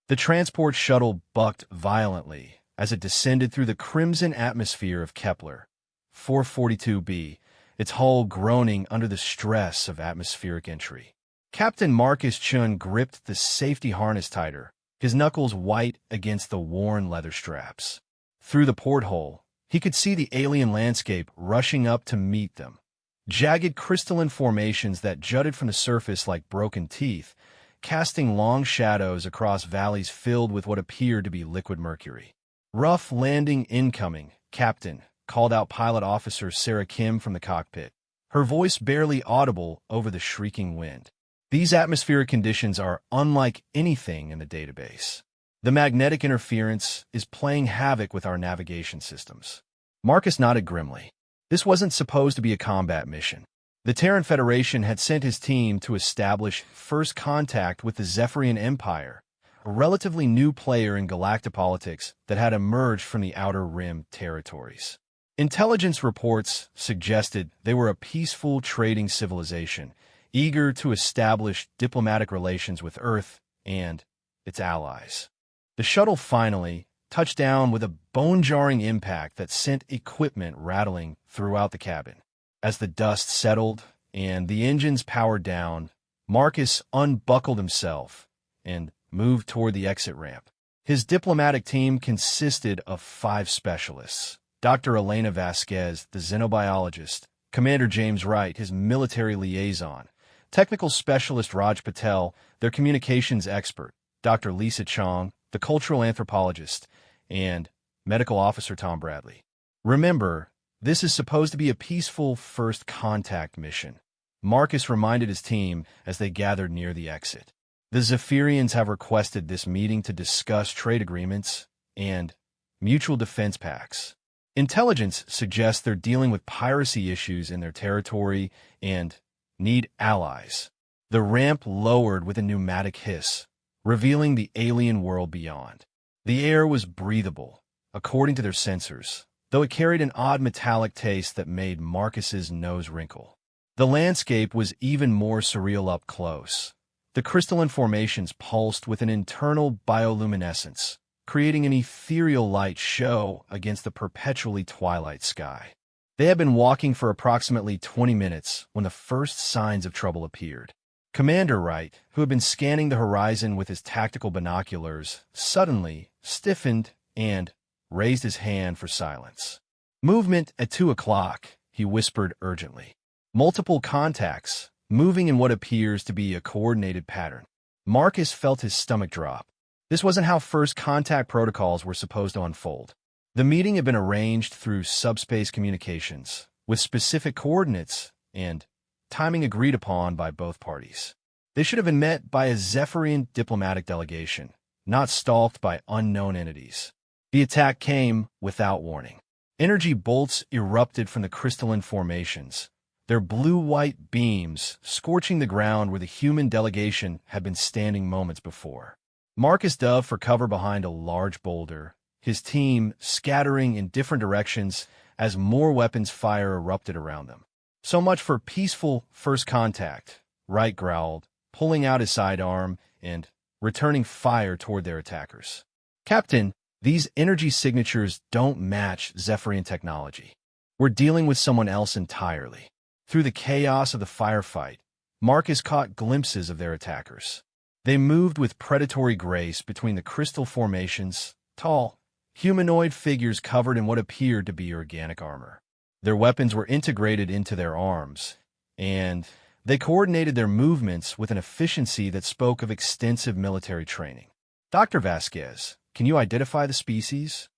The transport shuttle bucked violently as it descended through the crimson atmosphere of Kepler 442b, its hull groaning under the stress of atmospheric entry. Captain Marcus Chun gripped the safety harness tighter, his knuckles white against the worn leather straps. Through the porthole, he could see the alien landscape rushing up to meet them. Jagged crystalline formations that jutted from the surface like broken teeth, casting long shadows across valleys filled with what appeared to be liquid mercury. "Rough landing incoming, Captain," called out Pilot Officer Sarah Kim from the cockpit, her voice barely audible over the shrieking wind. "These atmospheric conditions are unlike anything in the database. The magnetic interference is playing havoc with our navigation systems." Marcus nodded grimly. This wasn't supposed to be a combat mission. The Terran Federation had sent his team to establish first contact with the Zephyrian Empire, a relatively new player in galactic politics that had emerged from the Outer Rim territories. Intelligence reports suggested they were a peaceful trading civilization, eager to establish diplomatic relations with Earth and its allies. The shuttle finally touched down with a bone-jarring impact that sent equipment rattling throughout the cabin. As the dust settled and the engines powered down, Marcus unbuckled himself and moved toward the exit ramp. His diplomatic team consisted of 5 specialists: Dr. Elena Vasquez, the xenobiologist; Commander James Wright, his military liaison; technical specialist Raj Patel, their communications expert; Dr. Lisa Chong, the cultural anthropologist; and medical officer Tom Bradley. Remember, this is supposed to be a peaceful first contact mission, Marcus reminded his team as they gathered near the exit. The Zephyrians have requested this meeting to discuss trade agreements and mutual defense pacts. Intelligence suggests they're dealing with piracy issues in their territory and need allies. The ramp lowered with a pneumatic hiss, revealing the alien world beyond. The air was breathable, according to their sensors, though it carried an odd metallic taste that made Marcus's nose wrinkle. The landscape was even more surreal up close. The crystalline formations pulsed with an internal bioluminescence, creating an ethereal light show against the perpetually twilight sky. They had been walking for approximately 20 minutes when the first signs of trouble appeared. Commander Wright, who had been scanning the horizon with his tactical binoculars, suddenly stiffened and raised his hand for silence. "Movement at 2 o'clock, he whispered urgently. "Multiple contacts, moving in what appears to be a coordinated pattern." Marcus felt his stomach drop. This wasn't how first contact protocols were supposed to unfold. The meeting had been arranged through subspace communications, with specific coordinates and timing agreed upon by both parties. They should have been met by a Zephyrian diplomatic delegation, not stalked by unknown entities. The attack came without warning. Energy bolts erupted from the crystalline formations, their blue-white beams scorching the ground where the human delegation had been standing moments before. Marcus dove for cover behind a large boulder, his team scattering in different directions as more weapons fire erupted around them. "So much for peaceful first contact," Wright growled, pulling out his sidearm and returning fire toward their attackers. "Captain, these energy signatures don't match Zephyrian technology. We're dealing with someone else entirely." Through the chaos of the firefight, Marcus caught glimpses of their attackers. They moved with predatory grace between the crystal formations, tall, humanoid figures covered in what appeared to be organic armor. Their weapons were integrated into their arms, and they coordinated their movements with an efficiency that spoke of extensive military training. "Dr. Vasquez, can you identify the species?"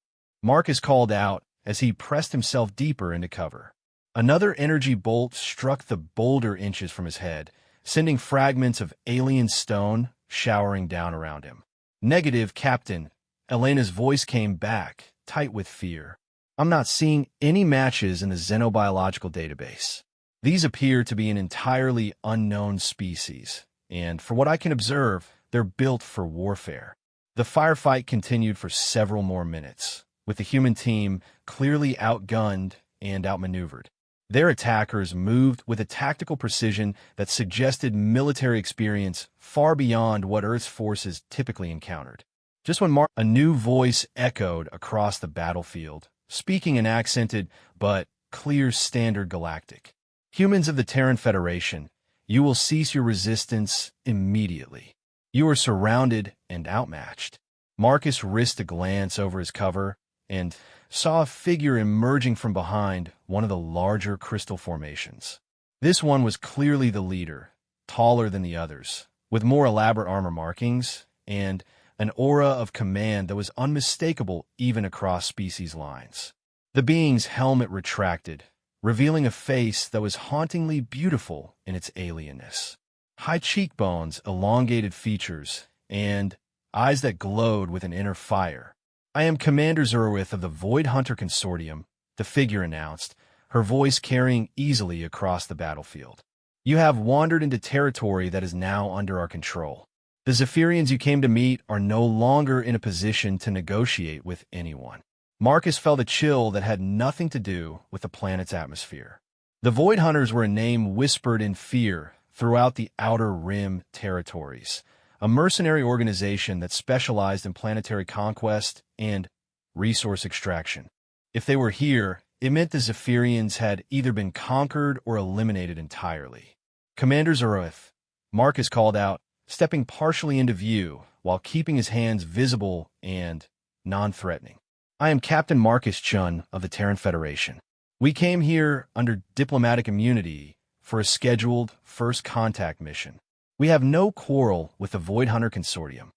Marcus called out as he pressed himself deeper into cover. Another energy bolt struck the boulder inches from his head, sending fragments of alien stone showering down around him. "Negative, Captain." Elena's voice came back, tight with fear. "I'm not seeing any matches in the xenobiological database. These appear to be an entirely unknown species, and for what I can observe, they're built for warfare." The firefight continued for several more minutes, with the human team clearly outgunned and outmaneuvered. Their attackers moved with a tactical precision that suggested military experience far beyond what Earth's forces typically encountered. Just when a new voice echoed across the battlefield, speaking in accented but clear standard galactic. Humans of the Terran Federation, you will cease your resistance immediately. You are surrounded and outmatched. Marcus risked a glance over his cover and saw a figure emerging from behind one of the larger crystal formations. This one was clearly the leader, taller than the others, with more elaborate armor markings and an aura of command that was unmistakable even across species lines. The being's helmet retracted, revealing a face that was hauntingly beautiful in its alienness. High cheekbones, elongated features, and eyes that glowed with an inner fire. "I am Commander Zerwith of the Void Hunter Consortium," the figure announced, her voice carrying easily across the battlefield. "You have wandered into territory that is now under our control. The Zephyrians you came to meet are no longer in a position to negotiate with anyone." Marcus felt a chill that had nothing to do with the planet's atmosphere. The Void Hunters were a name whispered in fear throughout the Outer Rim territories, a mercenary organization that specialized in planetary conquest and resource extraction. If they were here, it meant the Zephyrians had either been conquered or eliminated entirely. "Commander Zerwith," Marcus called out, stepping partially into view while keeping his hands visible and non-threatening. "I am Captain Marcus Chun of the Terran Federation. We came here under diplomatic immunity for a scheduled first contact mission. We have no quarrel with the Void Hunter Consortium."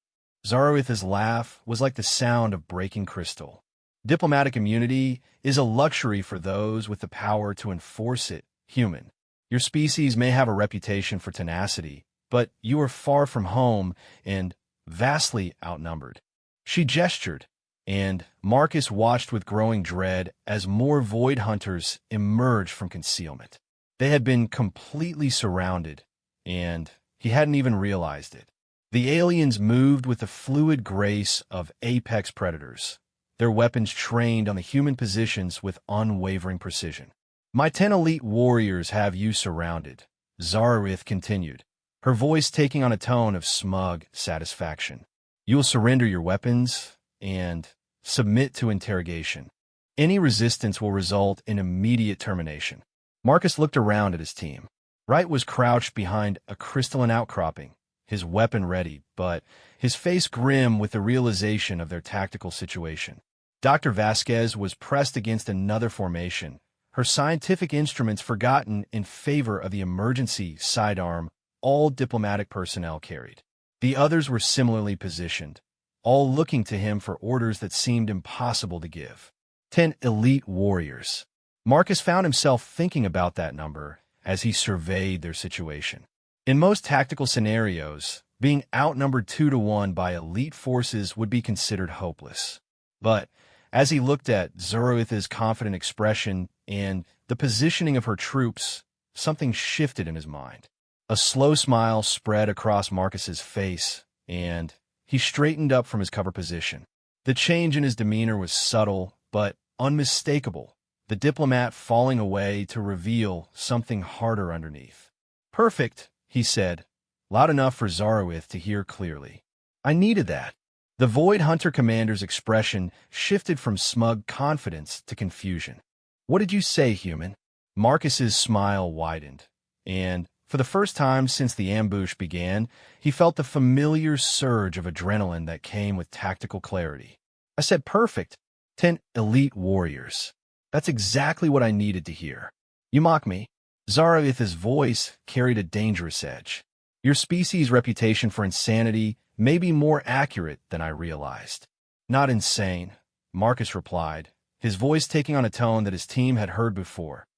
Zarowith's laugh was like the sound of breaking crystal. "Diplomatic immunity is a luxury for those with the power to enforce it, human. Your species may have a reputation for tenacity, but you are far from home and vastly outnumbered." She gestured, and Marcus watched with growing dread as more Void Hunters emerged from concealment. They had been completely surrounded, and he hadn't even realized it. The aliens moved with the fluid grace of apex predators, their weapons trained on the human positions with unwavering precision. "My 10 elite warriors have you surrounded," Zarowith continued, her voice taking on a tone of smug satisfaction. "You will surrender your weapons and submit to interrogation. Any resistance will result in immediate termination." Marcus looked around at his team. Wright was crouched behind a crystalline outcropping, his weapon ready, but his face grim with the realization of their tactical situation. Dr. Vasquez was pressed against another formation, her scientific instruments forgotten in favor of the emergency sidearm all diplomatic personnel carried. The others were similarly positioned, all looking to him for orders that seemed impossible to give. 10 elite warriors. Marcus found himself thinking about that number as he surveyed their situation. In most tactical scenarios, being outnumbered 2-1 by elite forces would be considered hopeless. But as he looked at Zerowith's confident expression and the positioning of her troops, something shifted in his mind. A slow smile spread across Marcus's face, and he straightened up from his cover position. The change in his demeanor was subtle but unmistakable, the diplomat falling away to reveal something harder underneath. "Perfect," he said, loud enough for Zarowith to hear clearly. "I needed that." The Void Hunter commander's expression shifted from smug confidence to confusion. "What did you say, human?" Marcus's smile widened, and for the first time since the ambush began, he felt the familiar surge of adrenaline that came with tactical clarity. "I said perfect. 10 elite warriors. That's exactly what I needed to hear." "You mock me?" Zarowith's voice carried a dangerous edge. "Your species' reputation for insanity may be more accurate than I realized." "Not insane," Marcus replied, his voice taking on a tone that his team had heard before,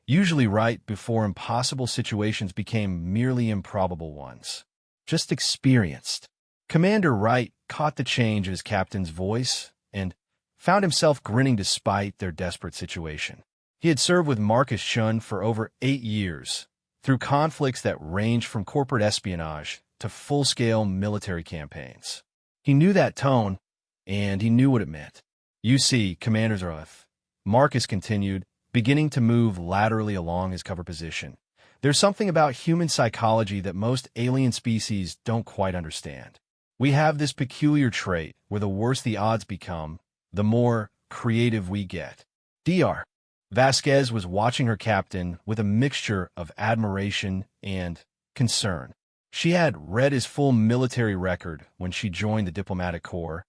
usually right before impossible situations became merely improbable ones. "Just experienced." Commander Wright caught the change in his captain's voice and found himself grinning despite their desperate situation. He had served with Marcus Chun for over 8 years, through conflicts that ranged from corporate espionage to full-scale military campaigns. He knew that tone, and he knew what it meant. "You see, Commander Zarowith," Marcus continued, beginning to move laterally along his cover position. "There's something about human psychology that most alien species don't quite understand. We have this peculiar trait where the worse the odds become, the more creative we get. Dr. Vasquez was watching her captain with a mixture of admiration and concern. She had read his full military record when she joined the diplomatic corps,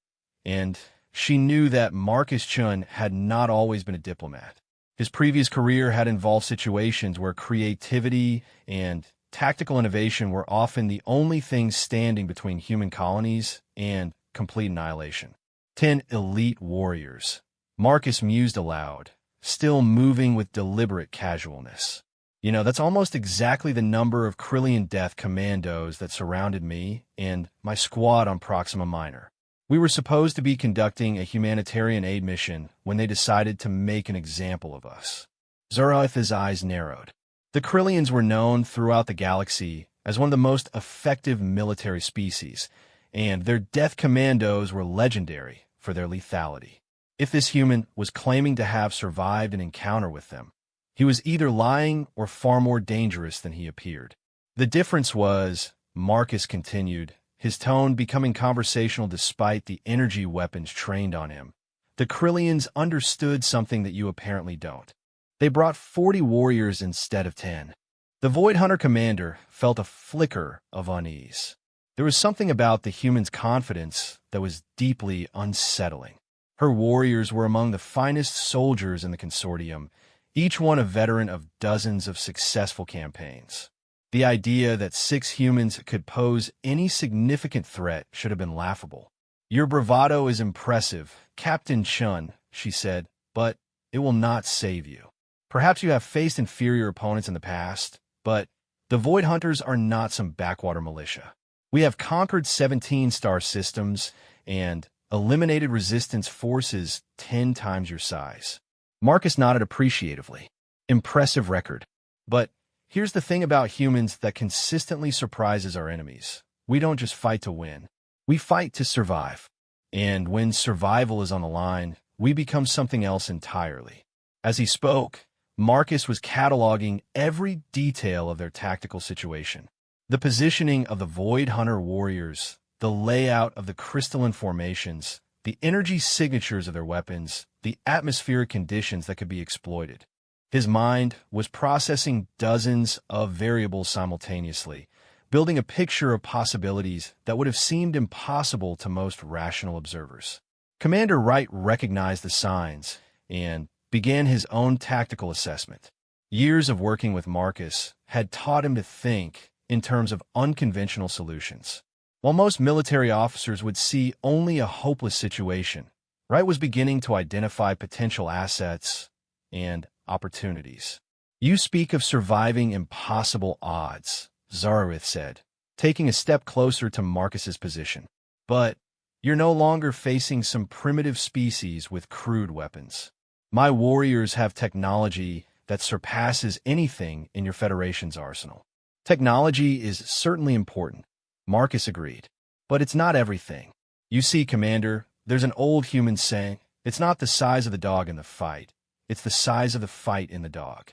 and she knew that Marcus Chun had not always been a diplomat. His previous career had involved situations where creativity and tactical innovation were often the only things standing between human colonies and complete annihilation. 10 elite warriors. Marcus mused aloud, still moving with deliberate casualness. That's almost exactly the number of Krillian death commandos that surrounded me and my squad on Proxima Minor. We were supposed to be conducting a humanitarian aid mission when they decided to make an example of us. Zareth's eyes narrowed. The Krillians were known throughout the galaxy as one of the most effective military species, and their death commandos were legendary for their lethality. If this human was claiming to have survived an encounter with them, he was either lying or far more dangerous than he appeared. The difference was, Marcus continued, his tone becoming conversational despite the energy weapons trained on him. The Krillians understood something that you apparently don't. They brought 40 warriors instead of 10. The Void Hunter commander felt a flicker of unease. There was something about the human's confidence that was deeply unsettling. Her warriors were among the finest soldiers in the consortium, each one a veteran of dozens of successful campaigns. The idea that 6 humans could pose any significant threat should have been laughable. "Your bravado is impressive, Captain Chun," she said, "but it will not save you. Perhaps you have faced inferior opponents in the past, but the Void Hunters are not some backwater militia. We have conquered 17 star systems and eliminated resistance forces 10 times your size." Marcus nodded appreciatively. Impressive record. But here's the thing about humans that consistently surprises our enemies. We don't just fight to win. We fight to survive. And when survival is on the line, we become something else entirely. As he spoke, Marcus was cataloging every detail of their tactical situation. The positioning of the Void Hunter warriors, the layout of the crystalline formations, the energy signatures of their weapons, the atmospheric conditions that could be exploited. His mind was processing dozens of variables simultaneously, building a picture of possibilities that would have seemed impossible to most rational observers. Commander Wright recognized the signs and began his own tactical assessment. Years of working with Marcus had taught him to think in terms of unconventional solutions. While most military officers would see only a hopeless situation, Wright was beginning to identify potential assets and opportunities. "You speak of surviving impossible odds," Zareth said, taking a step closer to Marcus's position. "But you're no longer facing some primitive species with crude weapons. My warriors have technology that surpasses anything in your Federation's arsenal." Technology is certainly important, Marcus agreed, but it's not everything. "You see, Commander, there's an old human saying, it's not the size of the dog in the fight, it's the size of the fight in the dog.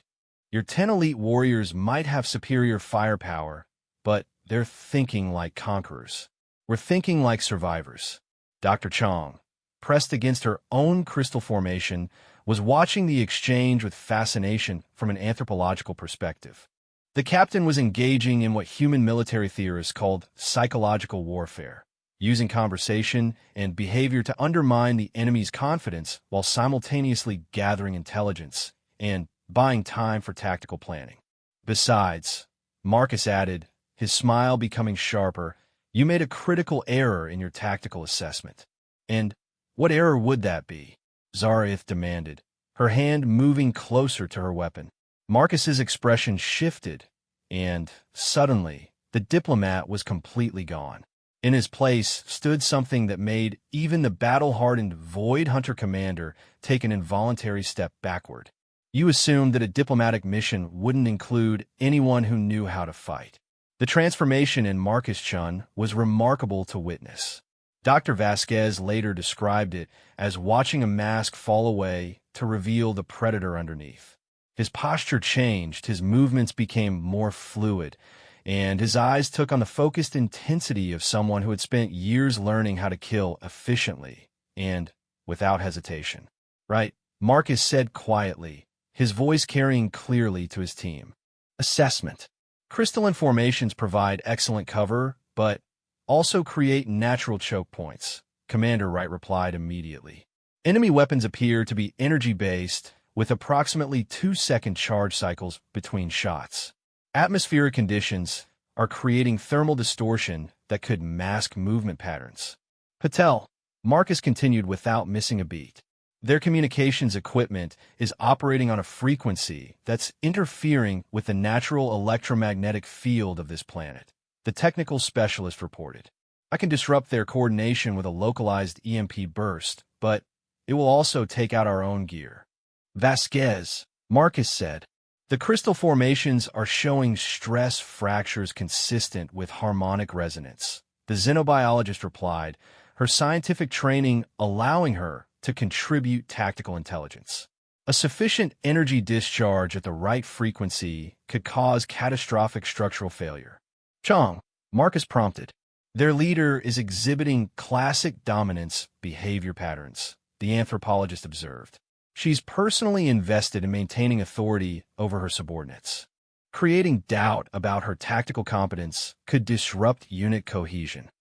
Your 10 elite warriors might have superior firepower, but they're thinking like conquerors. We're thinking like survivors." Dr. Chong, pressed against her own crystal formation, was watching the exchange with fascination from an anthropological perspective. The captain was engaging in what human military theorists called psychological warfare, using conversation and behavior to undermine the enemy's confidence while simultaneously gathering intelligence and buying time for tactical planning. "Besides," Marcus added, his smile becoming sharper, "you made a critical error in your tactical assessment." "And what error would that be?" Zareth demanded, her hand moving closer to her weapon. Marcus's expression shifted, and suddenly, the diplomat was completely gone. In his place stood something that made even the battle-hardened Void Hunter commander take an involuntary step backward. "You assumed that a diplomatic mission wouldn't include anyone who knew how to fight." The transformation in Marcus Chun was remarkable to witness. Dr. Vasquez later described it as watching a mask fall away to reveal the predator underneath. His posture changed, his movements became more fluid, and his eyes took on the focused intensity of someone who had spent years learning how to kill efficiently and without hesitation. Right, Marcus said quietly, his voice carrying clearly to his team. Assessment. Crystalline formations provide excellent cover, but also create natural choke points, Commander Wright replied immediately. Enemy weapons appear to be energy-based, with approximately 2-second charge cycles between shots. Atmospheric conditions are creating thermal distortion that could mask movement patterns. Patel, Marcus continued without missing a beat. Their communications equipment is operating on a frequency that's interfering with the natural electromagnetic field of this planet, the technical specialist reported. I can disrupt their coordination with a localized EMP burst, but it will also take out our own gear. Vasquez, Marcus said. The crystal formations are showing stress fractures consistent with harmonic resonance, the xenobiologist replied, her scientific training allowing her to contribute tactical intelligence. A sufficient energy discharge at the right frequency could cause catastrophic structural failure. Chong, Marcus prompted. Their leader is exhibiting classic dominance behavior patterns, the anthropologist observed. She's personally invested in maintaining authority over her subordinates. Creating doubt about her tactical competence could disrupt unit cohesion.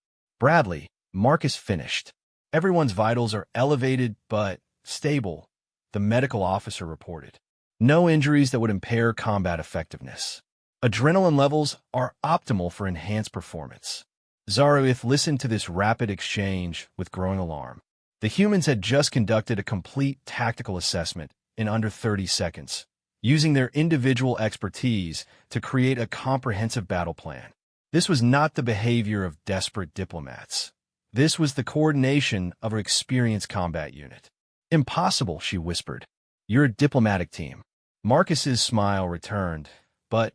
Bradley, Marcus finished. Everyone's vitals are elevated but stable, the medical officer reported. No injuries that would impair combat effectiveness. Adrenaline levels are optimal for enhanced performance. Zaruith listened to this rapid exchange with growing alarm. The humans had just conducted a complete tactical assessment in under 30 seconds, using their individual expertise to create a comprehensive battle plan. This was not the behavior of desperate diplomats. This was the coordination of an experienced combat unit. Impossible, she whispered. You're a diplomatic team. Marcus's smile returned, but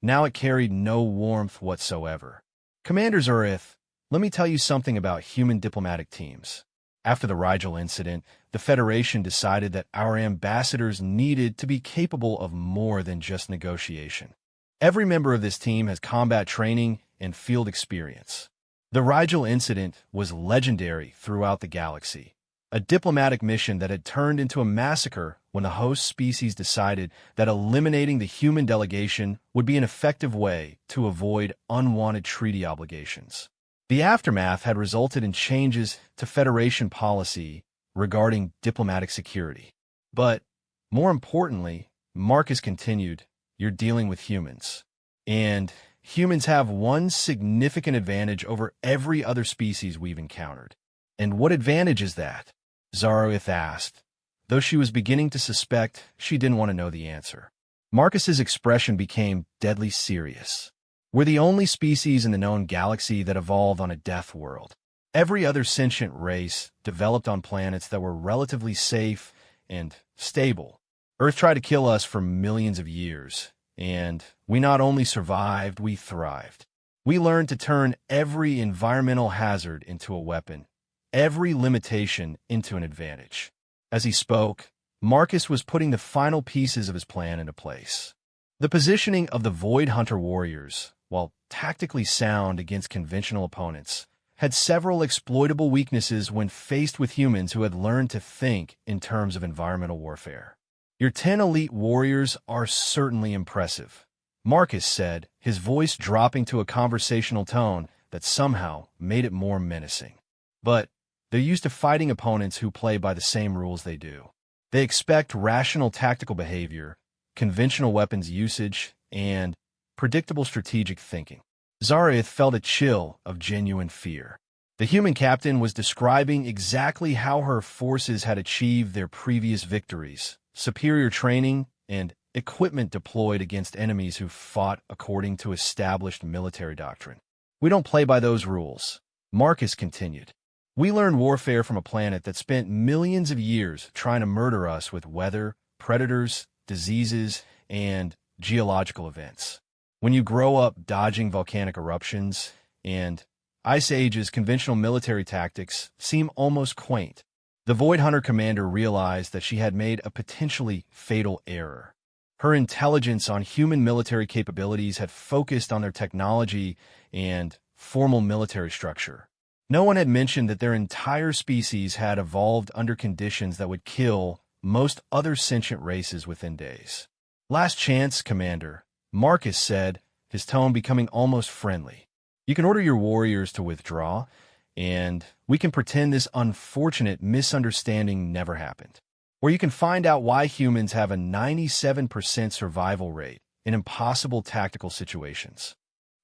now it carried no warmth whatsoever. Commander Zurith, let me tell you something about human diplomatic teams. After the Rigel incident, the Federation decided that our ambassadors needed to be capable of more than just negotiation. Every member of this team has combat training and field experience. The Rigel incident was legendary throughout the galaxy, a diplomatic mission that had turned into a massacre when the host species decided that eliminating the human delegation would be an effective way to avoid unwanted treaty obligations. The aftermath had resulted in changes to Federation policy regarding diplomatic security. But, more importantly, Marcus continued, you're dealing with humans. And humans have one significant advantage over every other species we've encountered. And what advantage is that? Zaruith asked, though she was beginning to suspect she didn't want to know the answer. Marcus's expression became deadly serious. We're the only species in the known galaxy that evolved on a death world. Every other sentient race developed on planets that were relatively safe and stable. Earth tried to kill us for millions of years, and we not only survived, we thrived. We learned to turn every environmental hazard into a weapon, every limitation into an advantage. As he spoke, Marcus was putting the final pieces of his plan into place. The positioning of the Void Hunter warriors, while tactically sound against conventional opponents, had several exploitable weaknesses when faced with humans who had learned to think in terms of environmental warfare. Your 10 elite warriors are certainly impressive, Marcus said, his voice dropping to a conversational tone that somehow made it more menacing. But they're used to fighting opponents who play by the same rules they do. They expect rational tactical behavior, conventional weapons usage, and predictable strategic thinking. Zaruith felt a chill of genuine fear. The human captain was describing exactly how her forces had achieved their previous victories, superior training, and equipment deployed against enemies who fought according to established military doctrine. We don't play by those rules, Marcus continued. We learned warfare from a planet that spent millions of years trying to murder us with weather, predators, diseases, and geological events. When you grow up dodging volcanic eruptions and Ice Age's conventional military tactics seem almost quaint, the Void Hunter commander realized that she had made a potentially fatal error. Her intelligence on human military capabilities had focused on their technology and formal military structure. No one had mentioned that their entire species had evolved under conditions that would kill most other sentient races within days. "Last chance, Commander," Marcus said, his tone becoming almost friendly. "You can order your warriors to withdraw, and we can pretend this unfortunate misunderstanding never happened. Or you can find out why humans have a 97% survival rate in impossible tactical situations."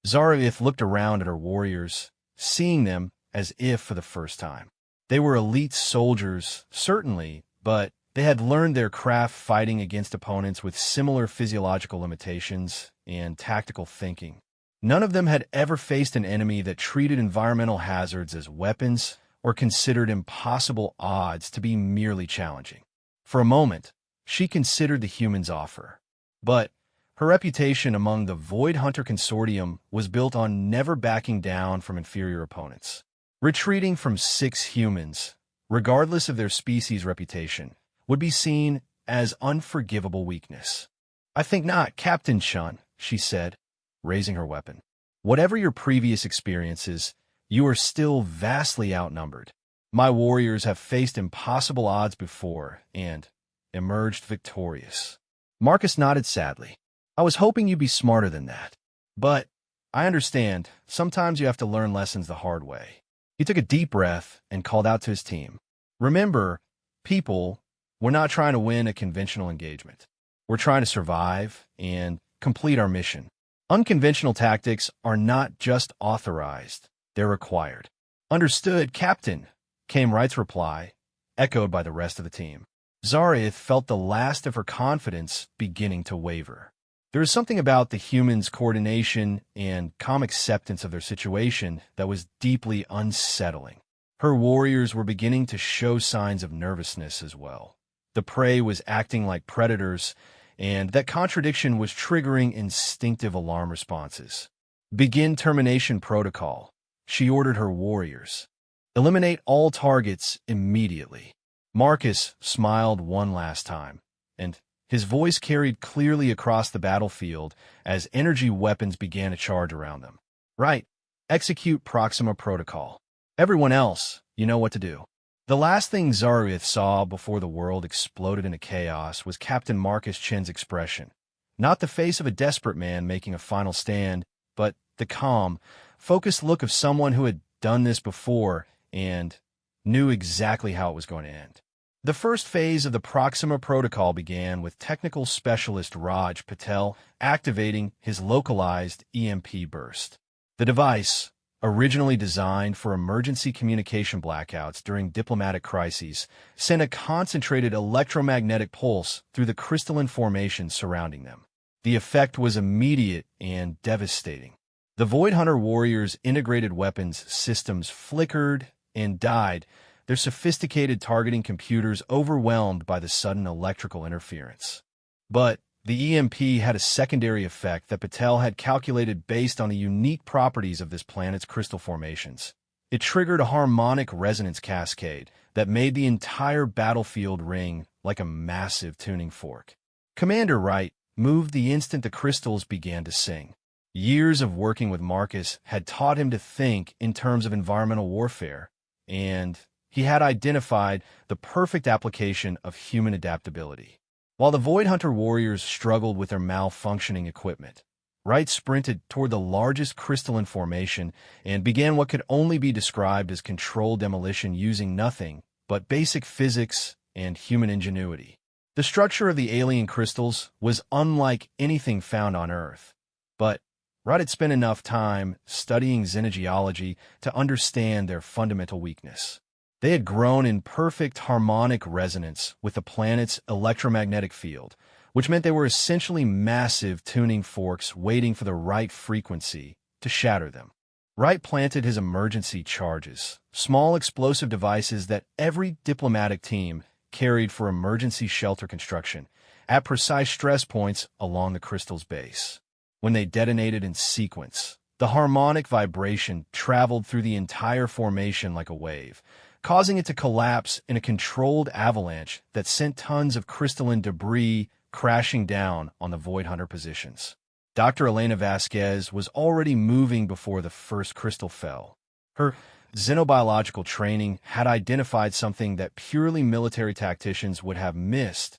Zareth looked around at her warriors, seeing them as if for the first time. They were elite soldiers, certainly, but they had learned their craft fighting against opponents with similar physiological limitations and tactical thinking. None of them had ever faced an enemy that treated environmental hazards as weapons or considered impossible odds to be merely challenging. For a moment, she considered the humans' offer. But her reputation among the Void Hunter Consortium was built on never backing down from inferior opponents. Retreating from 6 humans, regardless of their species' reputation, would be seen as unforgivable weakness. "I think not, Captain Shun," she said, raising her weapon. "Whatever your previous experiences, you are still vastly outnumbered. My warriors have faced impossible odds before and emerged victorious." Marcus nodded sadly. "I was hoping you'd be smarter than that. But I understand, sometimes you have to learn lessons the hard way." He took a deep breath and called out to his team. "Remember, people, we're not trying to win a conventional engagement. We're trying to survive and complete our mission. Unconventional tactics are not just authorized, they're required." "Understood, Captain," came Wright's reply, echoed by the rest of the team. Zareth felt the last of her confidence beginning to waver. There was something about the humans' coordination and calm acceptance of their situation that was deeply unsettling. Her warriors were beginning to show signs of nervousness as well. The prey was acting like predators, and that contradiction was triggering instinctive alarm responses. "Begin termination protocol," she ordered her warriors. "Eliminate all targets immediately." Marcus smiled one last time, and his voice carried clearly across the battlefield as energy weapons began to charge around them. "Right. Execute Proxima Protocol. Everyone else, you know what to do." The last thing Zareth saw before the world exploded into chaos was Captain Marcus Chen's expression. Not the face of a desperate man making a final stand, but the calm, focused look of someone who had done this before and knew exactly how it was going to end. The first phase of the Proxima Protocol began with technical specialist Raj Patel activating his localized EMP burst. The device, originally designed for emergency communication blackouts during diplomatic crises, sent a concentrated electromagnetic pulse through the crystalline formations surrounding them. The effect was immediate and devastating. The Void Hunter warriors' integrated weapons systems flickered and died, their sophisticated targeting computers overwhelmed by the sudden electrical interference. But the EMP had a secondary effect that Patel had calculated based on the unique properties of this planet's crystal formations. It triggered a harmonic resonance cascade that made the entire battlefield ring like a massive tuning fork. Commander Wright moved the instant the crystals began to sing. Years of working with Marcus had taught him to think in terms of environmental warfare, and he had identified the perfect application of human adaptability. While the Void Hunter warriors struggled with their malfunctioning equipment, Wright sprinted toward the largest crystalline formation and began what could only be described as controlled demolition using nothing but basic physics and human ingenuity. The structure of the alien crystals was unlike anything found on Earth, but Wright had spent enough time studying xenogeology to understand their fundamental weakness. They had grown in perfect harmonic resonance with the planet's electromagnetic field, which meant they were essentially massive tuning forks waiting for the right frequency to shatter them. Wright planted his emergency charges, small explosive devices that every diplomatic team carried for emergency shelter construction, at precise stress points along the crystal's base. When they detonated in sequence, the harmonic vibration traveled through the entire formation like a wave, causing it to collapse in a controlled avalanche that sent tons of crystalline debris crashing down on the Void Hunter positions. Dr. Elena Vasquez was already moving before the first crystal fell. Her xenobiological training had identified something that purely military tacticians would have missed.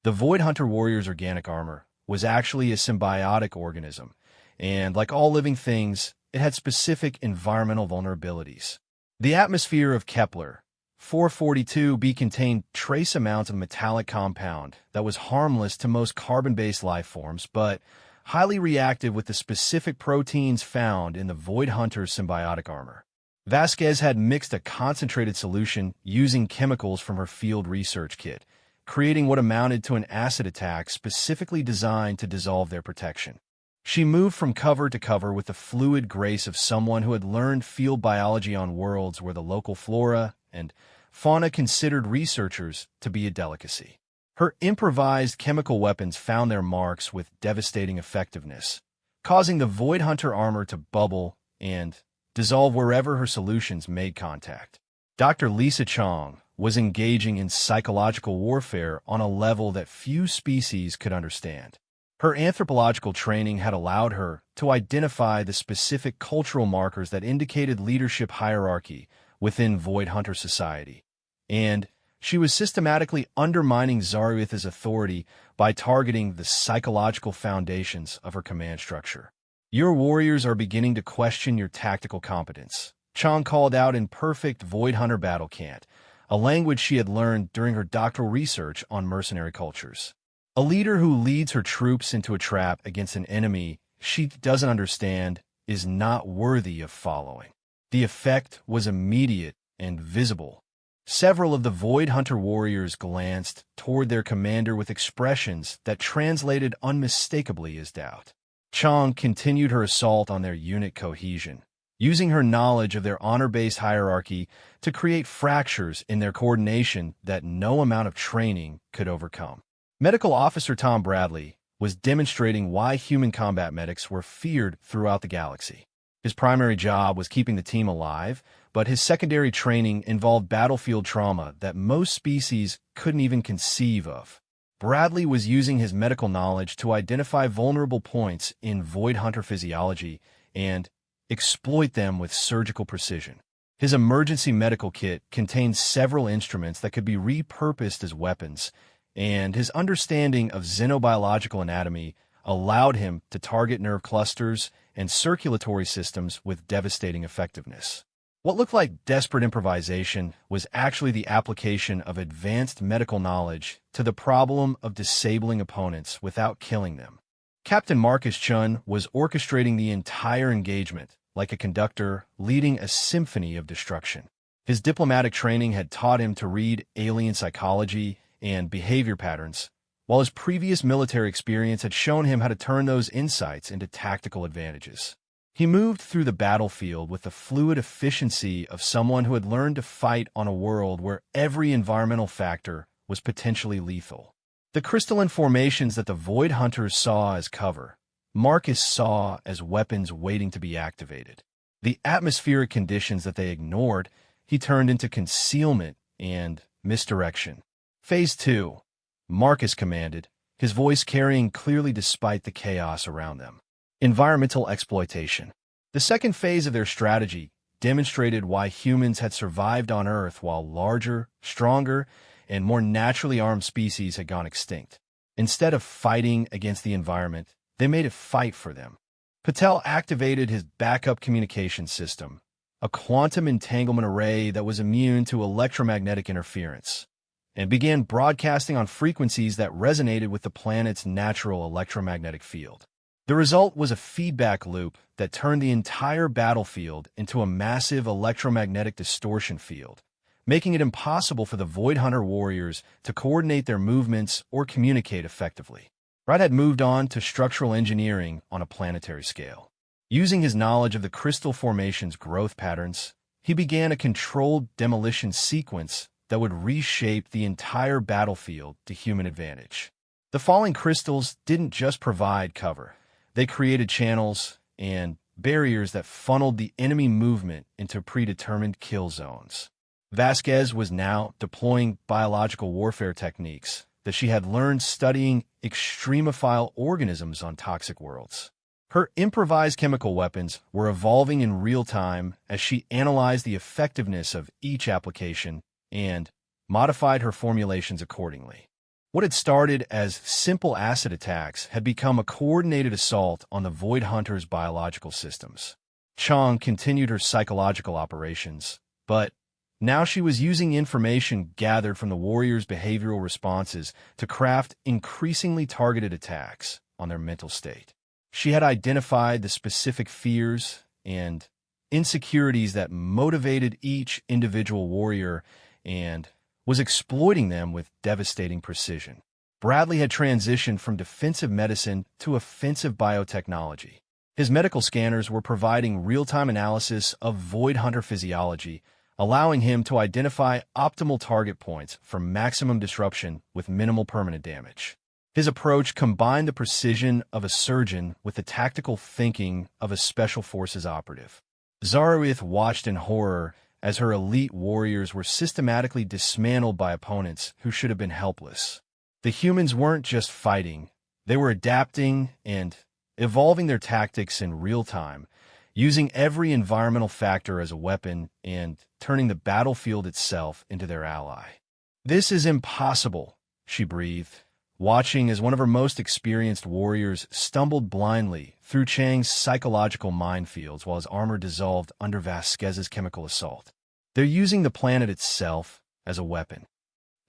The Void Hunter warrior's organic armor was actually a symbiotic organism, and like all living things, it had specific environmental vulnerabilities. The atmosphere of Kepler 442b contained trace amounts of metallic compound that was harmless to most carbon-based life forms, but highly reactive with the specific proteins found in the Void Hunter's symbiotic armor. Vasquez had mixed a concentrated solution using chemicals from her field research kit, creating what amounted to an acid attack specifically designed to dissolve their protection. She moved from cover to cover with the fluid grace of someone who had learned field biology on worlds where the local flora and fauna considered researchers to be a delicacy. Her improvised chemical weapons found their marks with devastating effectiveness, causing the Void Hunter armor to bubble and dissolve wherever her solutions made contact. Dr. Lisa Chong was engaging in psychological warfare on a level that few species could understand. Her anthropological training had allowed her to identify the specific cultural markers that indicated leadership hierarchy within Void Hunter society, and she was systematically undermining Zaruitha's authority by targeting the psychological foundations of her command structure. "Your warriors are beginning to question your tactical competence," Chong called out in perfect Void Hunter battle cant, a language she had learned during her doctoral research on mercenary cultures. A leader who leads her troops into a trap against an enemy she doesn't understand is not worthy of following. The effect was immediate and visible. Several of the Void Hunter warriors glanced toward their commander with expressions that translated unmistakably as doubt. Chong continued her assault on their unit cohesion, using her knowledge of their honor-based hierarchy to create fractures in their coordination that no amount of training could overcome. Medical Officer Tom Bradley was demonstrating why human combat medics were feared throughout the galaxy. His primary job was keeping the team alive, but his secondary training involved battlefield trauma that most species couldn't even conceive of. Bradley was using his medical knowledge to identify vulnerable points in Void Hunter physiology and exploit them with surgical precision. His emergency medical kit contained several instruments that could be repurposed as weapons, and his understanding of xenobiological anatomy allowed him to target nerve clusters and circulatory systems with devastating effectiveness. What looked like desperate improvisation was actually the application of advanced medical knowledge to the problem of disabling opponents without killing them. Captain Marcus Chun was orchestrating the entire engagement, like a conductor leading a symphony of destruction. His diplomatic training had taught him to read alien psychology and behavior patterns, while his previous military experience had shown him how to turn those insights into tactical advantages. He moved through the battlefield with the fluid efficiency of someone who had learned to fight on a world where every environmental factor was potentially lethal. The crystalline formations that the Void Hunters saw as cover, Marcus saw as weapons waiting to be activated. The atmospheric conditions that they ignored, he turned into concealment and misdirection. Phase 2. Marcus commanded, his voice carrying clearly despite the chaos around them. Environmental exploitation. The second phase of their strategy demonstrated why humans had survived on Earth while larger, stronger, and more naturally armed species had gone extinct. Instead of fighting against the environment, they made it fight for them. Patel activated his backup communication system, a quantum entanglement array that was immune to electromagnetic interference, and began broadcasting on frequencies that resonated with the planet's natural electromagnetic field. The result was a feedback loop that turned the entire battlefield into a massive electromagnetic distortion field, making it impossible for the Void Hunter warriors to coordinate their movements or communicate effectively. Wright had moved on to structural engineering on a planetary scale. Using his knowledge of the crystal formation's growth patterns, he began a controlled demolition sequence that would reshape the entire battlefield to human advantage. The falling crystals didn't just provide cover. They created channels and barriers that funneled the enemy movement into predetermined kill zones. Vasquez was now deploying biological warfare techniques that she had learned studying extremophile organisms on toxic worlds. Her improvised chemical weapons were evolving in real time as she analyzed the effectiveness of each application and modified her formulations accordingly. What had started as simple acid attacks had become a coordinated assault on the Void Hunter's biological systems. Chang continued her psychological operations, but now she was using information gathered from the warriors' behavioral responses to craft increasingly targeted attacks on their mental state. She had identified the specific fears and insecurities that motivated each individual warrior and was exploiting them with devastating precision. Bradley had transitioned from defensive medicine to offensive biotechnology. His medical scanners were providing real-time analysis of Void Hunter physiology, allowing him to identify optimal target points for maximum disruption with minimal permanent damage. His approach combined the precision of a surgeon with the tactical thinking of a special forces operative. Zareth watched in horror as her elite warriors were systematically dismantled by opponents who should have been helpless. The humans weren't just fighting, they were adapting and evolving their tactics in real time, using every environmental factor as a weapon and turning the battlefield itself into their ally. "This is impossible," she breathed, watching as one of her most experienced warriors stumbled blindly through Chang's psychological minefields while his armor dissolved under Vasquez's chemical assault. "They're using the planet itself as a weapon."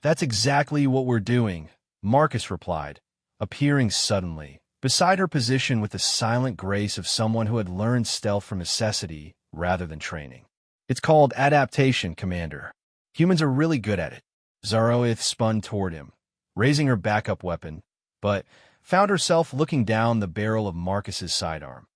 "That's exactly what we're doing," Marcus replied, appearing suddenly, beside her position with the silent grace of someone who had learned stealth from necessity rather than training. "It's called adaptation, Commander. Humans are really good at it." Zaroith spun toward him, raising her backup weapon, but found herself looking down the barrel of Marcus's sidearm,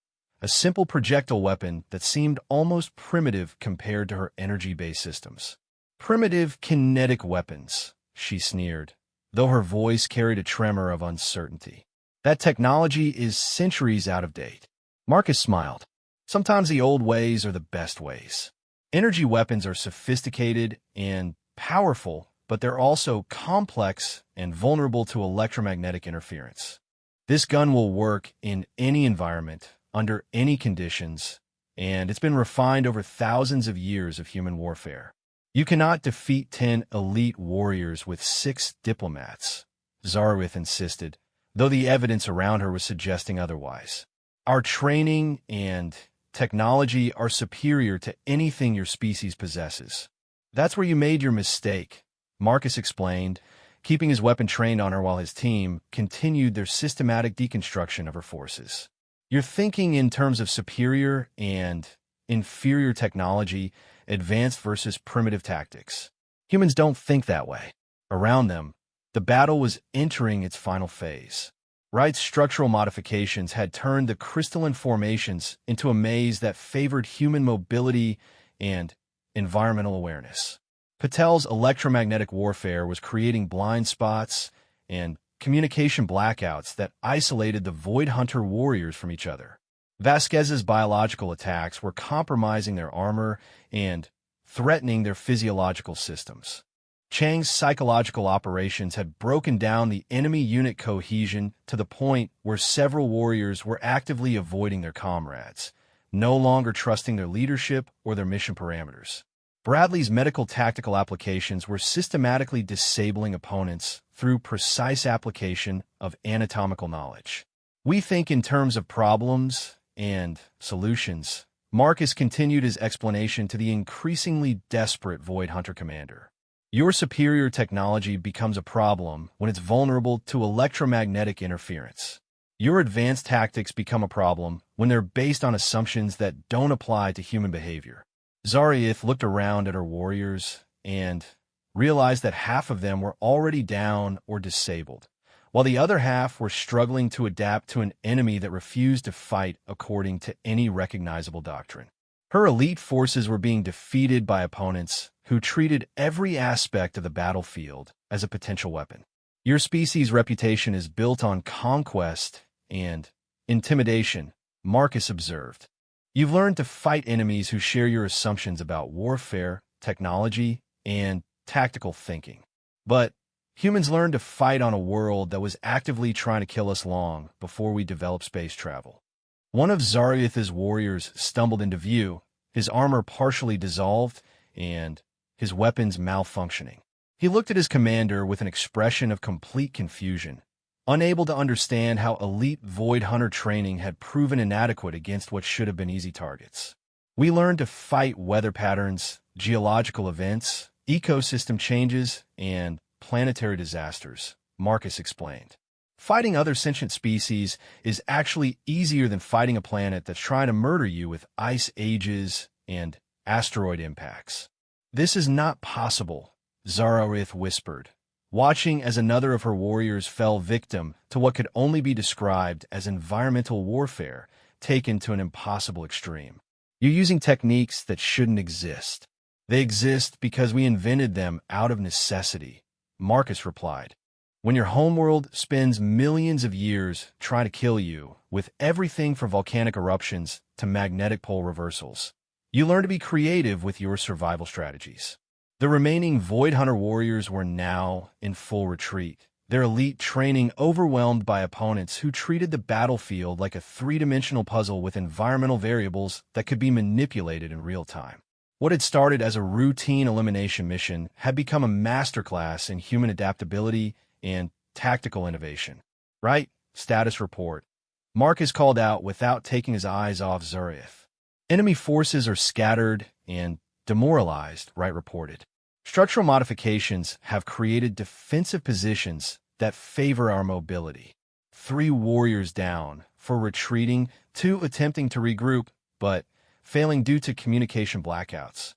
a simple projectile weapon that seemed almost primitive compared to her energy-based systems. "Primitive kinetic weapons," she sneered, though her voice carried a tremor of uncertainty. "That technology is centuries out of date." Marcus smiled. "Sometimes the old ways are the best ways. Energy weapons are sophisticated and powerful, but they're also complex and vulnerable to electromagnetic interference. This gun will work in any environment, under any conditions, and it's been refined over thousands of years of human warfare. You cannot defeat 10 elite warriors with 6 diplomats," Zarwith insisted, though the evidence around her was suggesting otherwise. "Our training and technology are superior to anything your species possesses." "That's where you made your mistake," Marcus explained, keeping his weapon trained on her while his team continued their systematic deconstruction of her forces. "You're thinking in terms of superior and inferior technology, advanced versus primitive tactics. Humans don't think that way." Around them, the battle was entering its final phase. Wright's structural modifications had turned the crystalline formations into a maze that favored human mobility and environmental awareness. Patel's electromagnetic warfare was creating blind spots and communication blackouts that isolated the Void Hunter warriors from each other. Vasquez's biological attacks were compromising their armor and threatening their physiological systems. Chang's psychological operations had broken down the enemy unit cohesion to the point where several warriors were actively avoiding their comrades, no longer trusting their leadership or their mission parameters. Bradley's medical tactical applications were systematically disabling opponents through precise application of anatomical knowledge. "We think in terms of problems and solutions," Marcus continued his explanation to the increasingly desperate Void Hunter commander. "Your superior technology becomes a problem when it's vulnerable to electromagnetic interference. Your advanced tactics become a problem when they're based on assumptions that don't apply to human behavior." Zareth looked around at her warriors and realized that half of them were already down or disabled, while the other half were struggling to adapt to an enemy that refused to fight according to any recognizable doctrine. Her elite forces were being defeated by opponents who treated every aspect of the battlefield as a potential weapon. "Your species' reputation is built on conquest and intimidation," Marcus observed. "You've learned to fight enemies who share your assumptions about warfare, technology, and tactical thinking. But Humans learned to fight on a world that was actively trying to kill us long before we developed space travel. One of Zariath's warriors stumbled into view, his armor partially dissolved and his weapons malfunctioning. He looked at his commander with an expression of complete confusion, unable to understand how elite Void Hunter training had proven inadequate against what should have been easy targets. We learned to fight weather patterns, geological events, ecosystem changes, and planetary disasters, Marcus explained. Fighting other sentient species is actually easier than fighting a planet that's trying to murder you with ice ages and asteroid impacts. This is not possible, Zarath whispered, watching as another of her warriors fell victim to what could only be described as environmental warfare taken to an impossible extreme. You're using techniques that shouldn't exist. They exist because we invented them out of necessity, Marcus replied. When your homeworld spends millions of years trying to kill you, with everything from volcanic eruptions to magnetic pole reversals, you learn to be creative with your survival strategies. The remaining Void Hunter warriors were now in full retreat, their elite training overwhelmed by opponents who treated the battlefield like a three-dimensional puzzle with environmental variables that could be manipulated in real time. What had started as a routine elimination mission had become a masterclass in human adaptability and tactical innovation. Right? Status report. Marcus called out without taking his eyes off Zuriath. Enemy forces are scattered and demoralized, Wright reported. Structural modifications have created defensive positions that favor our mobility. 3 warriors down for retreating, 2 attempting to regroup, but failing due to communication blackouts.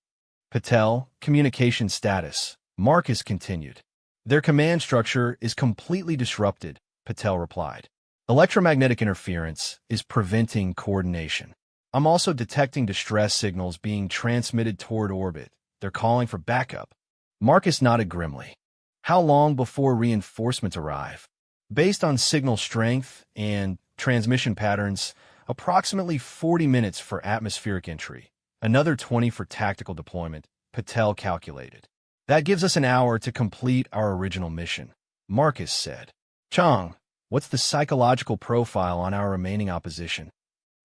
Patel, communication status. Marcus continued. Their command structure is completely disrupted, Patel replied. Electromagnetic interference is preventing coordination. I'm also detecting distress signals being transmitted toward orbit. They're calling for backup. Marcus nodded grimly. How long before reinforcements arrive? Based on signal strength and transmission patterns, approximately 40 minutes for atmospheric entry, another 20 for tactical deployment, Patel calculated. That gives us an hour to complete our original mission, Marcus said. Chang, what's the psychological profile on our remaining opposition?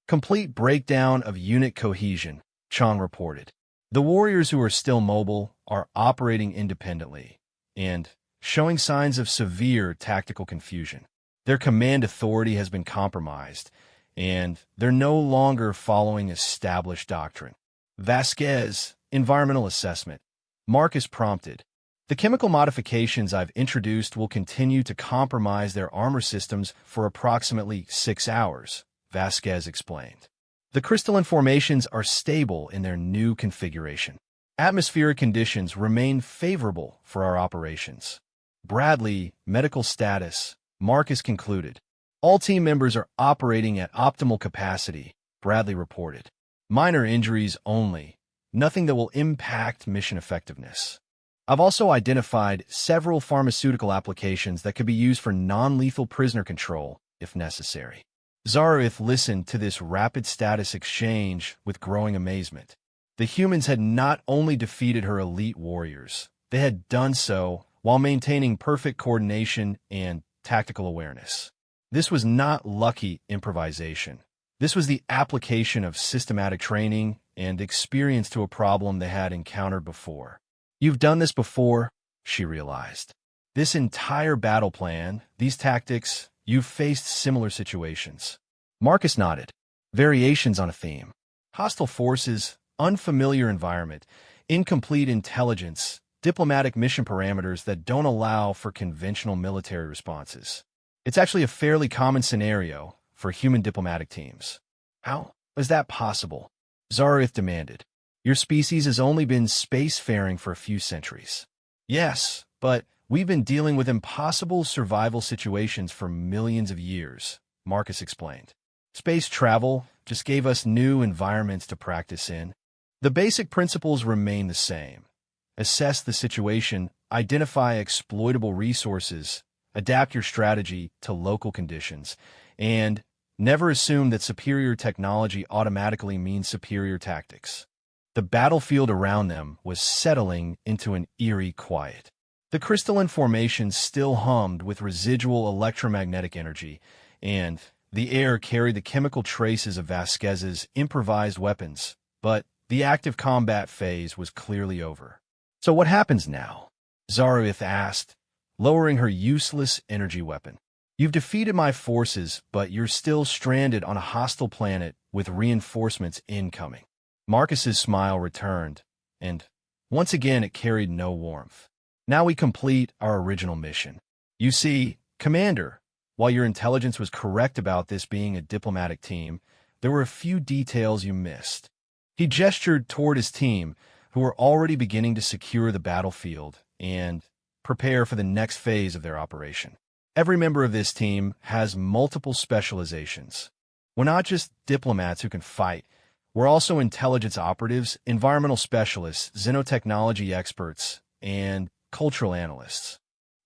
Complete breakdown of unit cohesion, Chang reported. The warriors who are still mobile are operating independently and showing signs of severe tactical confusion. Their command authority has been compromised, and they're no longer following established doctrine. Vasquez, environmental assessment. Marcus prompted. The chemical modifications I've introduced will continue to compromise their armor systems for approximately 6 hours, Vasquez explained. The crystalline formations are stable in their new configuration. Atmospheric conditions remain favorable for our operations. Bradley, medical status, Marcus concluded. All team members are operating at optimal capacity, Bradley reported. Minor injuries only, nothing that will impact mission effectiveness. I've also identified several pharmaceutical applications that could be used for non-lethal prisoner control, if necessary. Zarath listened to this rapid status exchange with growing amazement. The humans had not only defeated her elite warriors, they had done so while maintaining perfect coordination and tactical awareness. This was not lucky improvisation. This was the application of systematic training and experience to a problem they had encountered before. You've done this before, she realized. This entire battle plan, these tactics, you've faced similar situations. Marcus nodded. Variations on a theme. Hostile forces, unfamiliar environment, incomplete intelligence, diplomatic mission parameters that don't allow for conventional military responses. It's actually a fairly common scenario for human diplomatic teams. How is that possible? Zarath demanded. Your species has only been spacefaring for a few centuries. Yes, but we've been dealing with impossible survival situations for millions of years, Marcus explained. Space travel just gave us new environments to practice in. The basic principles remain the same. Assess the situation, identify exploitable resources, adapt your strategy to local conditions, and never assume that superior technology automatically means superior tactics. The battlefield around them was settling into an eerie quiet. The crystalline formation still hummed with residual electromagnetic energy, and the air carried the chemical traces of Vasquez's improvised weapons, but the active combat phase was clearly over. "So what happens now?" Zareth asked, lowering her useless energy weapon. "You've defeated my forces, but you're still stranded on a hostile planet with reinforcements incoming." Marcus's smile returned, and once again it carried no warmth. "Now we complete our original mission. You see, Commander, while your intelligence was correct about this being a diplomatic team, there were a few details you missed." He gestured toward his team, who were already beginning to secure the battlefield and prepare for the next phase of their operation. "Every member of this team has multiple specializations. We're not just diplomats who can fight. We're also intelligence operatives, environmental specialists, xenotechnology experts, and cultural analysts."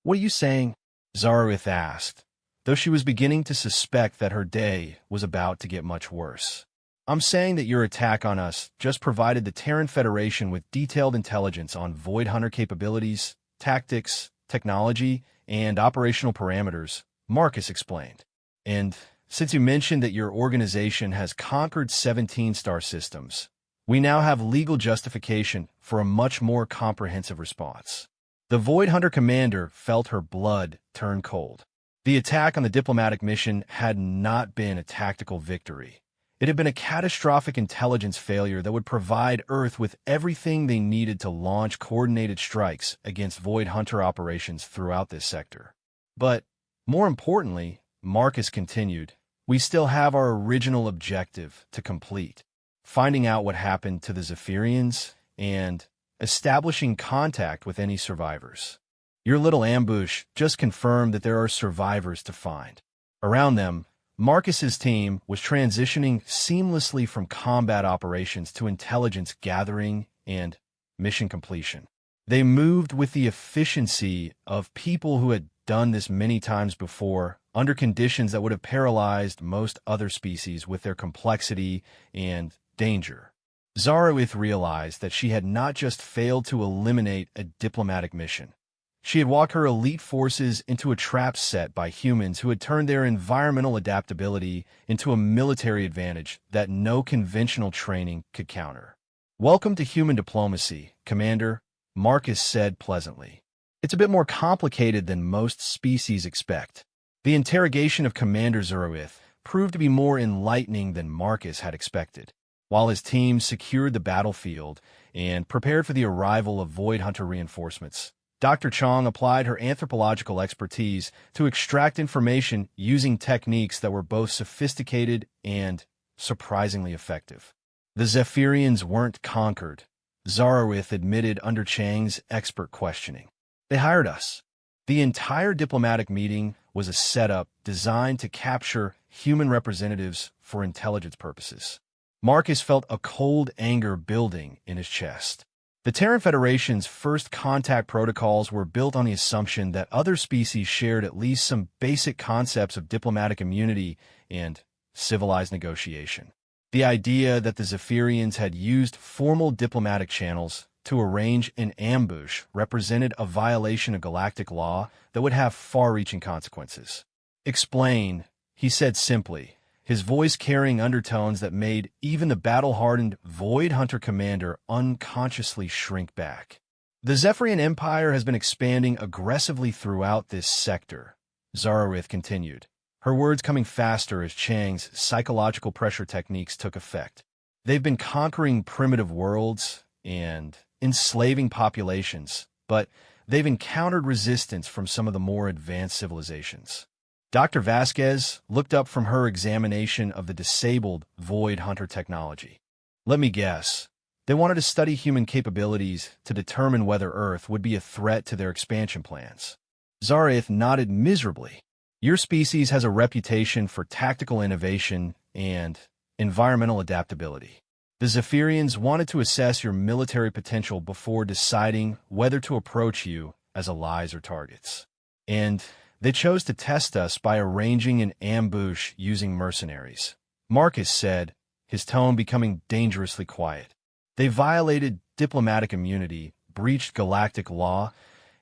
"What are you saying?" Zareth asked, though she was beginning to suspect that her day was about to get much worse. "I'm saying that your attack on us just provided the Terran Federation with detailed intelligence on Void Hunter capabilities, tactics, technology, and operational parameters," Marcus explained. "And since you mentioned that your organization has conquered 17 star systems, we now have legal justification for a much more comprehensive response." The Void Hunter commander felt her blood turn cold. The attack on the diplomatic mission had not been a tactical victory. It had been a catastrophic intelligence failure that would provide Earth with everything they needed to launch coordinated strikes against Void Hunter operations throughout this sector. "But, more importantly," Marcus continued, "we still have our original objective to complete, finding out what happened to the Zephyrians and establishing contact with any survivors. Your little ambush just confirmed that there are survivors to find." Around them, Marcus's team was transitioning seamlessly from combat operations to intelligence gathering and mission completion. They moved with the efficiency of people who had done this many times before, under conditions that would have paralyzed most other species with their complexity and danger. Zareth realized that she had not just failed to eliminate a diplomatic mission. She had walked her elite forces into a trap set by humans who had turned their environmental adaptability into a military advantage that no conventional training could counter. "Welcome to human diplomacy, Commander," Marcus said pleasantly. "It's a bit more complicated than most species expect." The interrogation of Commander Zareth proved to be more enlightening than Marcus had expected. While his team secured the battlefield and prepared for the arrival of Void Hunter reinforcements, Dr. Chong applied her anthropological expertise to extract information using techniques that were both sophisticated and surprisingly effective. "The Zephyrians weren't conquered," Zareth admitted under Chang's expert questioning. "They hired us." The entire diplomatic meeting was a setup designed to capture human representatives for intelligence purposes. Marcus felt a cold anger building in his chest. The Terran Federation's first contact protocols were built on the assumption that other species shared at least some basic concepts of diplomatic immunity and civilized negotiation. The idea that the Zephyrians had used formal diplomatic channels to arrange an ambush represented a violation of galactic law that would have far-reaching consequences. "Explain," he said simply, his voice carrying undertones that made even the battle-hardened Void Hunter commander unconsciously shrink back. "The Zephyrian Empire has been expanding aggressively throughout this sector," Zareth continued, her words coming faster as Chang's psychological pressure techniques took effect. "They've been conquering primitive worlds and enslaving populations, but they've encountered resistance from some of the more advanced civilizations." Dr. Vasquez looked up from her examination of the disabled Void Hunter technology. "Let me guess. They wanted to study human capabilities to determine whether Earth would be a threat to their expansion plans." Zareth nodded miserably. "Your species has a reputation for tactical innovation and environmental adaptability. The Zephyrians wanted to assess your military potential before deciding whether to approach you as allies or targets. And they chose to test us by arranging an ambush using mercenaries," Marcus said, his tone becoming dangerously quiet. "They violated diplomatic immunity, breached galactic law,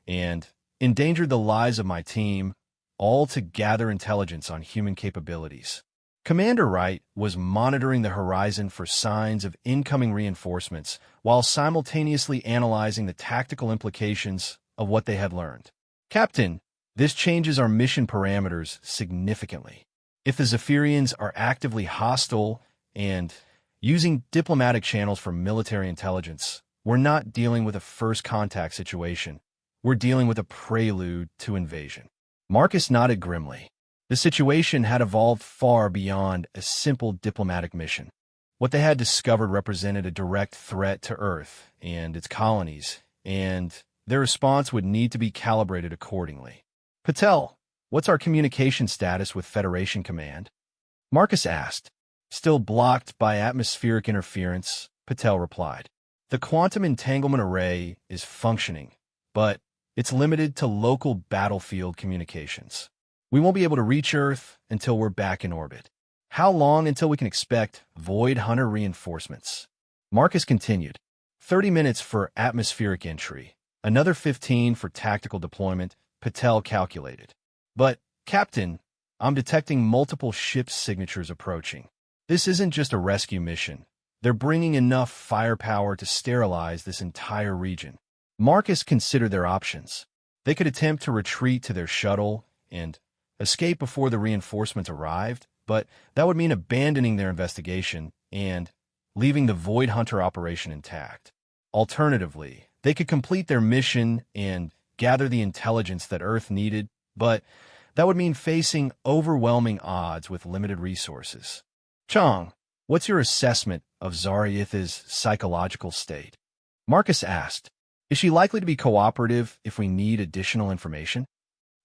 and endangered the lives of my team, all to gather intelligence on human capabilities. Commander Wright was monitoring the horizon for signs of incoming reinforcements while simultaneously analyzing the tactical implications of what they had learned. Captain, this changes our mission parameters significantly. If the Zephyrians are actively hostile and using diplomatic channels for military intelligence, we're not dealing with a first contact situation. We're dealing with a prelude to invasion. Marcus nodded grimly. The situation had evolved far beyond a simple diplomatic mission. What they had discovered represented a direct threat to Earth and its colonies, and their response would need to be calibrated accordingly. Patel, what's our communication status with Federation Command? Marcus asked. Still blocked by atmospheric interference, Patel replied. The quantum entanglement array is functioning, but it's limited to local battlefield communications. We won't be able to reach Earth until we're back in orbit. How long until we can expect Void Hunter reinforcements? Marcus continued. 30 minutes for atmospheric entry, another 15 for tactical deployment, Patel calculated. But, Captain, I'm detecting multiple ship signatures approaching. This isn't just a rescue mission. They're bringing enough firepower to sterilize this entire region. Marcus considered their options. They could attempt to retreat to their shuttle and escape before the reinforcements arrived, but that would mean abandoning their investigation and leaving the Void Hunter operation intact. Alternatively, they could complete their mission and gather the intelligence that Earth needed, but that would mean facing overwhelming odds with limited resources. Chong, what's your assessment of Zariath's psychological state? Marcus asked. Is she likely to be cooperative if we need additional information?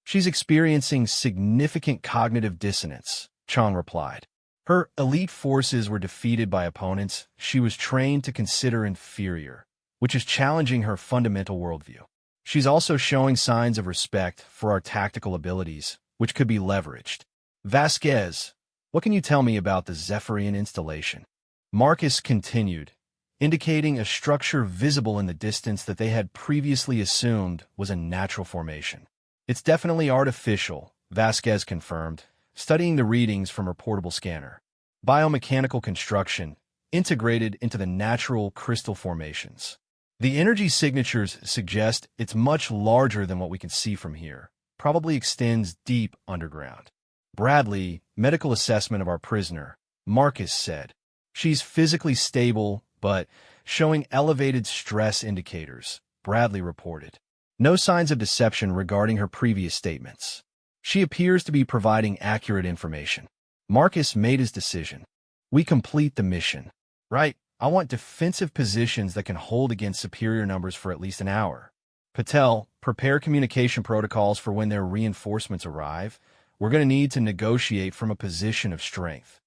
She's experiencing significant cognitive dissonance, Chong replied. Her elite forces were defeated by opponents she was trained to consider inferior, which is challenging her fundamental worldview. She's also showing signs of respect for our tactical abilities, which could be leveraged. Vasquez, what can you tell me about the Zephyrian installation? Marcus continued, indicating a structure visible in the distance that they had previously assumed was a natural formation. It's definitely artificial, Vasquez confirmed, studying the readings from her portable scanner. Biomechanical construction, integrated into the natural crystal formations. The energy signatures suggest it's much larger than what we can see from here, probably extends deep underground. Bradley, medical assessment of our prisoner, Marcus said. She's physically stable, but showing elevated stress indicators, Bradley reported. No signs of deception regarding her previous statements. She appears to be providing accurate information. Marcus made his decision. We complete the mission. Right, I want defensive positions that can hold against superior numbers for at least an hour. Patel, prepare communication protocols for when their reinforcements arrive. We're going to need to negotiate from a position of strength.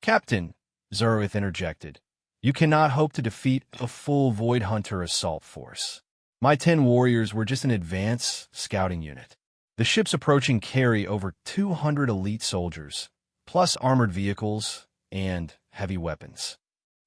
Captain, Zerwith interjected, you cannot hope to defeat a full Void Hunter assault force. My 10 warriors were just an advance scouting unit. The ships approaching carry over 200 elite soldiers, plus armored vehicles and heavy weapons.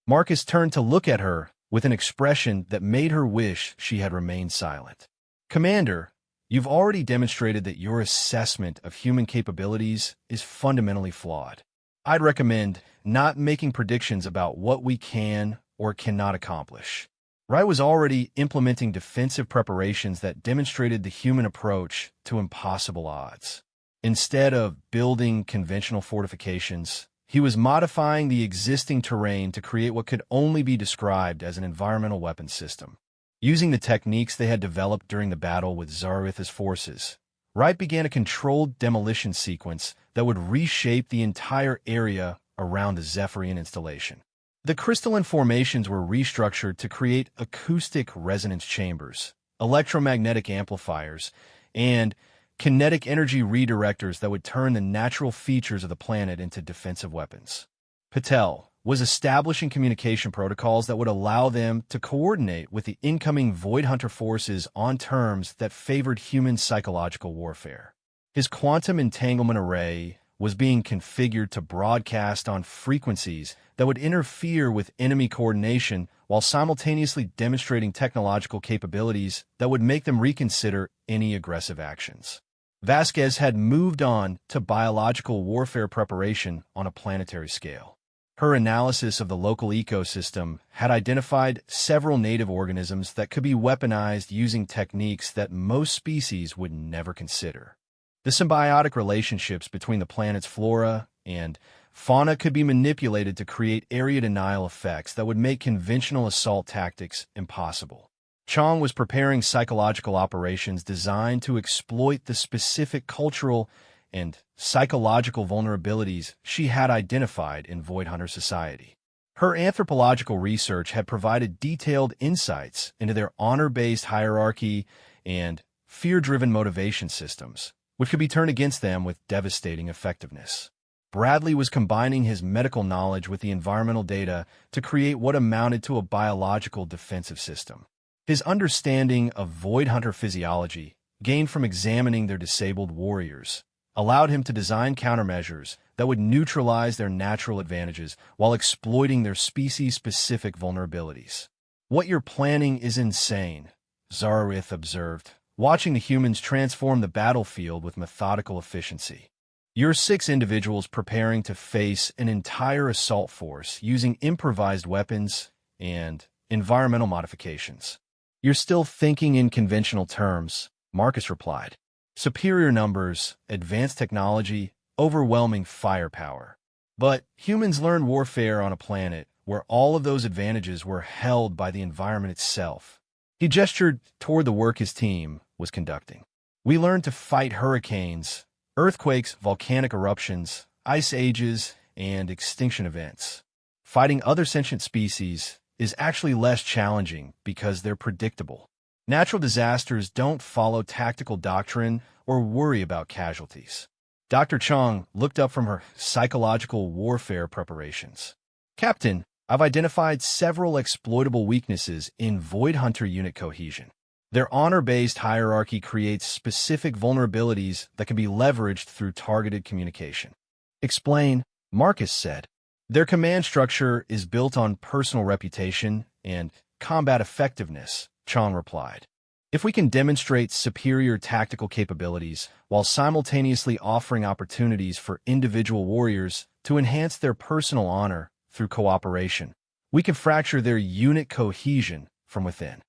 Marcus turned to look at her with an expression that made her wish she had remained silent. Commander, you've already demonstrated that your assessment of human capabilities is fundamentally flawed. I'd recommend not making predictions about what we can or cannot accomplish. Wright was already implementing defensive preparations that demonstrated the human approach to impossible odds. Instead of building conventional fortifications, he was modifying the existing terrain to create what could only be described as an environmental weapons system. Using the techniques they had developed during the battle with Zariath's forces, Wright began a controlled demolition sequence that would reshape the entire area around the Zephyrian installation. The crystalline formations were restructured to create acoustic resonance chambers, electromagnetic amplifiers, and kinetic energy redirectors that would turn the natural features of the planet into defensive weapons. Patel was establishing communication protocols that would allow them to coordinate with the incoming Void Hunter forces on terms that favored human psychological warfare. His quantum entanglement array was being configured to broadcast on frequencies that would interfere with enemy coordination while simultaneously demonstrating technological capabilities that would make them reconsider any aggressive actions. Vasquez had moved on to biological warfare preparation on a planetary scale. Her analysis of the local ecosystem had identified several native organisms that could be weaponized using techniques that most species would never consider. The symbiotic relationships between the planet's flora and fauna could be manipulated to create area denial effects that would make conventional assault tactics impossible. Chong was preparing psychological operations designed to exploit the specific cultural and psychological vulnerabilities she had identified in Void Hunter society. Her anthropological research had provided detailed insights into their honor-based hierarchy and fear-driven motivation systems, which could be turned against them with devastating effectiveness. Bradley was combining his medical knowledge with the environmental data to create what amounted to a biological defensive system. His understanding of Void Hunter physiology, gained from examining their disabled warriors, allowed him to design countermeasures that would neutralize their natural advantages while exploiting their species-specific vulnerabilities. "What you're planning is insane," Zararith observed, watching the humans transform the battlefield with methodical efficiency. "You're 6 individuals preparing to face an entire assault force using improvised weapons and environmental modifications." "You're still thinking in conventional terms," Marcus replied. "Superior numbers, advanced technology, overwhelming firepower." But humans learned warfare on a planet where all of those advantages were held by the environment itself. He gestured toward the work his team was conducting. "We learned to fight hurricanes, earthquakes, volcanic eruptions, ice ages, and extinction events. Fighting other sentient species is actually less challenging because they're predictable. Natural disasters don't follow tactical doctrine or worry about casualties." Dr. Chong looked up from her psychological warfare preparations. "Captain, I've identified several exploitable weaknesses in Void Hunter unit cohesion. Their honor-based hierarchy creates specific vulnerabilities that can be leveraged through targeted communication." "Explain," Marcus said. "Their command structure is built on personal reputation and combat effectiveness," Chong replied. "If we can demonstrate superior tactical capabilities while simultaneously offering opportunities for individual warriors to enhance their personal honor through cooperation, we can fracture their unit cohesion from within."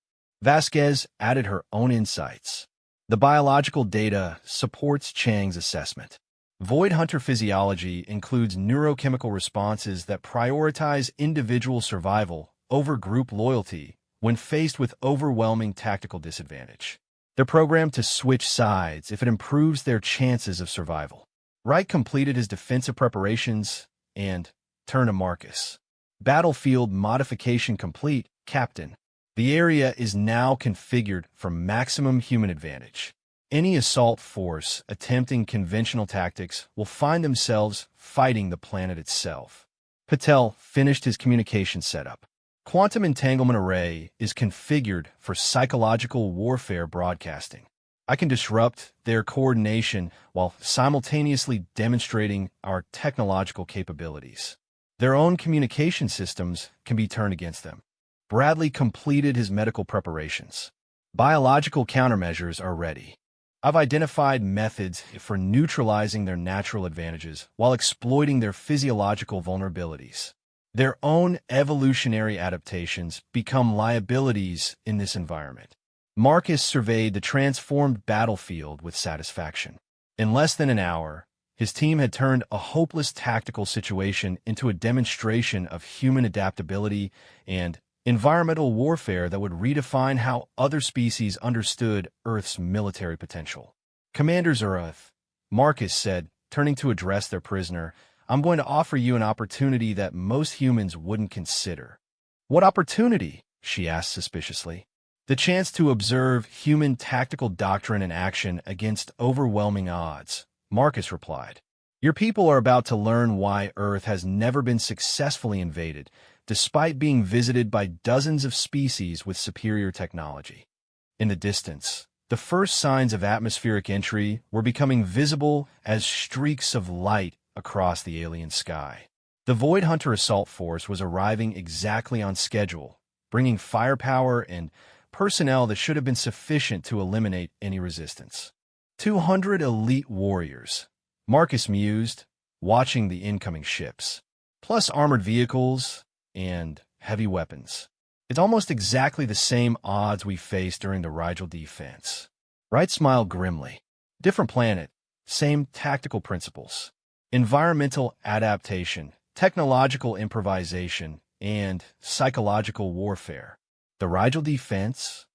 Vasquez added her own insights. "The biological data supports Chang's assessment. Void Hunter physiology includes neurochemical responses that prioritize individual survival over group loyalty when faced with overwhelming tactical disadvantage. They're programmed to switch sides if it improves their chances of survival." Wright completed his defensive preparations and turned to Marcus. "Battlefield modification complete, Captain. The area is now configured for maximum human advantage. Any assault force attempting conventional tactics will find themselves fighting the planet itself." Patel finished his communication setup. "Quantum entanglement array is configured for psychological warfare broadcasting. I can disrupt their coordination while simultaneously demonstrating our technological capabilities. Their own communication systems can be turned against them." Bradley completed his medical preparations. "Biological countermeasures are ready. I've identified methods for neutralizing their natural advantages while exploiting their physiological vulnerabilities. Their own evolutionary adaptations become liabilities in this environment." Marcus surveyed the transformed battlefield with satisfaction. In less than an hour, his team had turned a hopeless tactical situation into a demonstration of human adaptability and environmental warfare that would redefine how other species understood Earth's military potential. "Commander Zararith," Marcus said, turning to address their prisoner, "I'm going to offer you an opportunity that most humans wouldn't consider." "What opportunity?" she asked suspiciously. "The chance to observe human tactical doctrine in action against overwhelming odds," Marcus replied. "Your people are about to learn why Earth has never been successfully invaded, despite being visited by dozens of species with superior technology." In the distance, The first signs of atmospheric entry were becoming visible as streaks of light across the alien sky. The Void Hunter assault force was arriving exactly on schedule, bringing firepower and personnel that should have been sufficient to eliminate any resistance. 200 elite warriors, Marcus mused, watching the incoming ships, plus armored vehicles and heavy weapons. It's almost exactly the same odds we faced during the Rigel defense. Wright smiled grimly. Different planet, same tactical principles. Environmental adaptation, technological improvisation, and psychological warfare. The Rigel defense?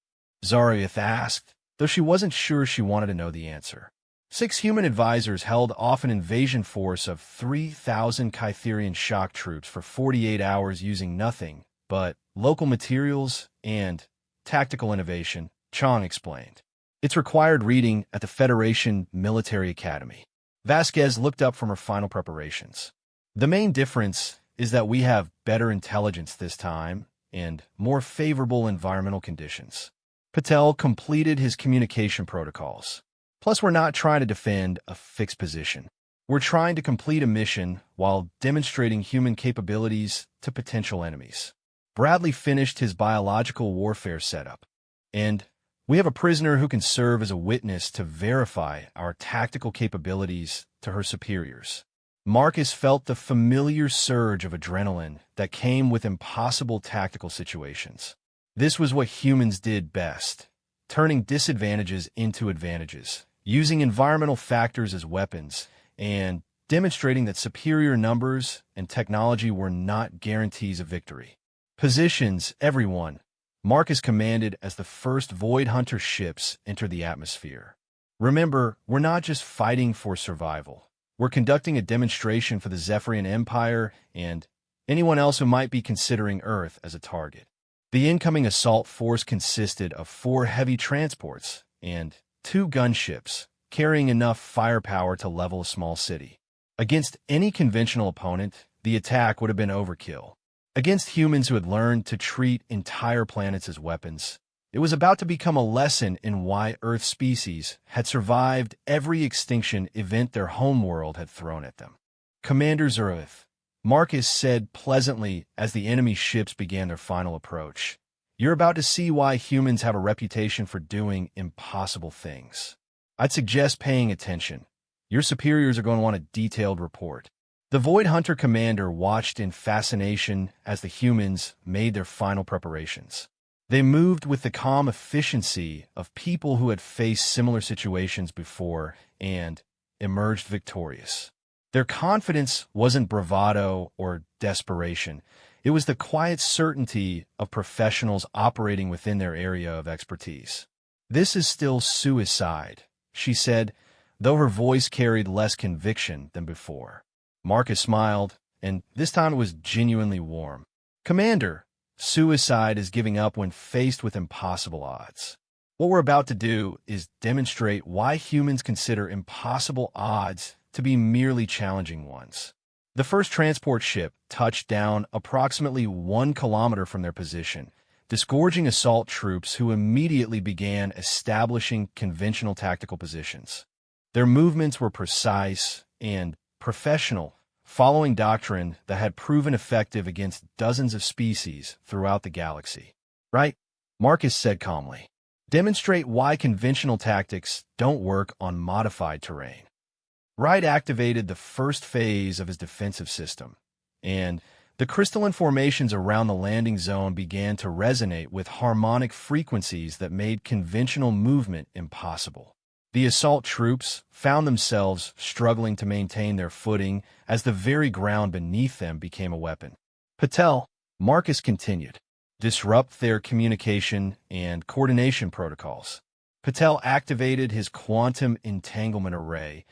Zariath asked, though she wasn't sure she wanted to know the answer. 6 human advisors held off an invasion force of 3,000 Kytherian shock troops for 48 hours using nothing but local materials and tactical innovation, Chong explained. It's required reading at the Federation Military Academy. Vasquez looked up from her final preparations. The main difference is that we have better intelligence this time and more favorable environmental conditions. Patel completed his communication protocols. Plus, we're not trying to defend a fixed position. We're trying to complete a mission while demonstrating human capabilities to potential enemies. Bradley finished his biological warfare setup, and we have a prisoner who can serve as a witness to verify our tactical capabilities to her superiors. Marcus felt the familiar surge of adrenaline that came with impossible tactical situations. This was what humans did best, turning disadvantages into advantages, using environmental factors as weapons, and demonstrating that superior numbers and technology were not guarantees of victory. Positions, everyone, Marcus commanded as the first Void Hunter ships entered the atmosphere. Remember, we're not just fighting for survival. We're conducting a demonstration for the Zephyrian Empire and anyone else who might be considering Earth as a target. The incoming assault force consisted of 4 heavy transports and 2 gunships, carrying enough firepower to level a small city. Against any conventional opponent, the attack would have been overkill. Against humans who had learned to treat entire planets as weapons, it was about to become a lesson in why Earth species had survived every extinction event their homeworld had thrown at them. Commander Zerith, Marcus said pleasantly as the enemy ships began their final approach, "You're about to see why humans have a reputation for doing impossible things. I'd suggest paying attention. Your superiors are going to want a detailed report." The Void Hunter commander watched in fascination as the humans made their final preparations. They moved with the calm efficiency of people who had faced similar situations before and emerged victorious. Their confidence wasn't bravado or desperation. It was the quiet certainty of professionals operating within their area of expertise. "This is still suicide," she said, though her voice carried less conviction than before. Marcus smiled, and this time it was genuinely warm. "Commander, suicide is giving up when faced with impossible odds. What we're about to do is demonstrate why humans consider impossible odds to be merely challenging ones." The first transport ship touched down approximately 1 kilometer from their position, disgorging assault troops who immediately began establishing conventional tactical positions. Their movements were precise and professional, following doctrine that had proven effective against dozens of species throughout the galaxy. "Right," Marcus said calmly. "Demonstrate why conventional tactics don't work on modified terrain." Wright activated the first phase of his defensive system, and the crystalline formations around the landing zone began to resonate with harmonic frequencies that made conventional movement impossible. The assault troops found themselves struggling to maintain their footing as the very ground beneath them became a weapon. "Patel," Marcus continued, "disrupt their communication and coordination protocols." Patel activated his quantum entanglement array,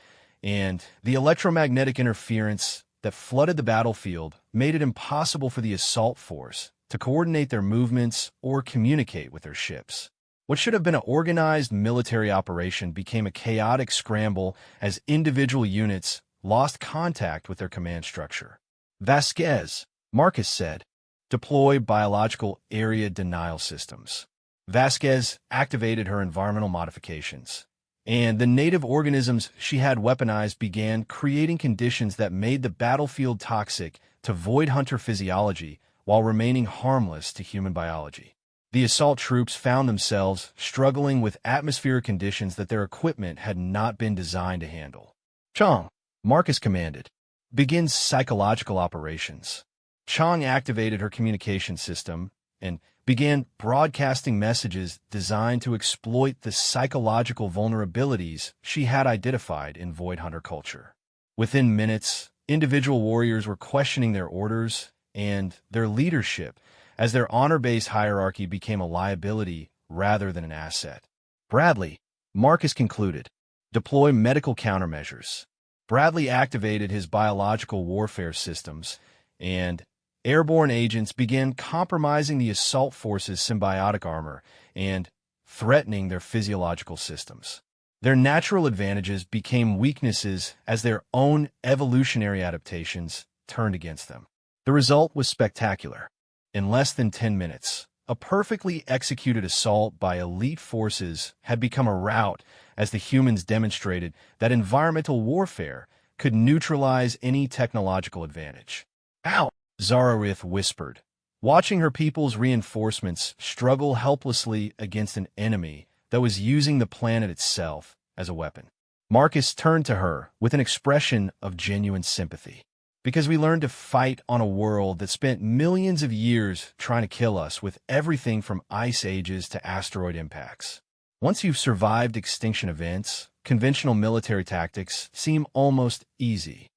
and the electromagnetic interference that flooded the battlefield made it impossible for the assault force to coordinate their movements or communicate with their ships. What should have been an organized military operation became a chaotic scramble as individual units lost contact with their command structure. "Vasquez," Marcus said, "deploy biological area denial systems." Vasquez activated her environmental modifications, and the native organisms she had weaponized began creating conditions that made the battlefield toxic to Void Hunter physiology while remaining harmless to human biology. The assault troops found themselves struggling with atmospheric conditions that their equipment had not been designed to handle. Chong, Marcus commanded, begins psychological operations. Chong activated her communication system and began broadcasting messages designed to exploit the psychological vulnerabilities she had identified in Void Hunter culture. Within minutes, individual warriors were questioning their orders and their leadership as their honor-based hierarchy became a liability rather than an asset. Bradley, Marcus concluded, deploy medical countermeasures. Bradley activated his biological warfare systems, and airborne agents began compromising the assault force's symbiotic armor and threatening their physiological systems. Their natural advantages became weaknesses as their own evolutionary adaptations turned against them. The result was spectacular. In less than 10 minutes, a perfectly executed assault by elite forces had become a rout as the humans demonstrated that environmental warfare could neutralize any technological advantage. Ow! Zararith whispered, watching her people's reinforcements struggle helplessly against an enemy that was using the planet itself as a weapon. Marcus turned to her with an expression of genuine sympathy. Because we learned to fight on a world that spent millions of years trying to kill us with everything from ice ages to asteroid impacts. Once you've survived extinction events, conventional military tactics seem almost easy.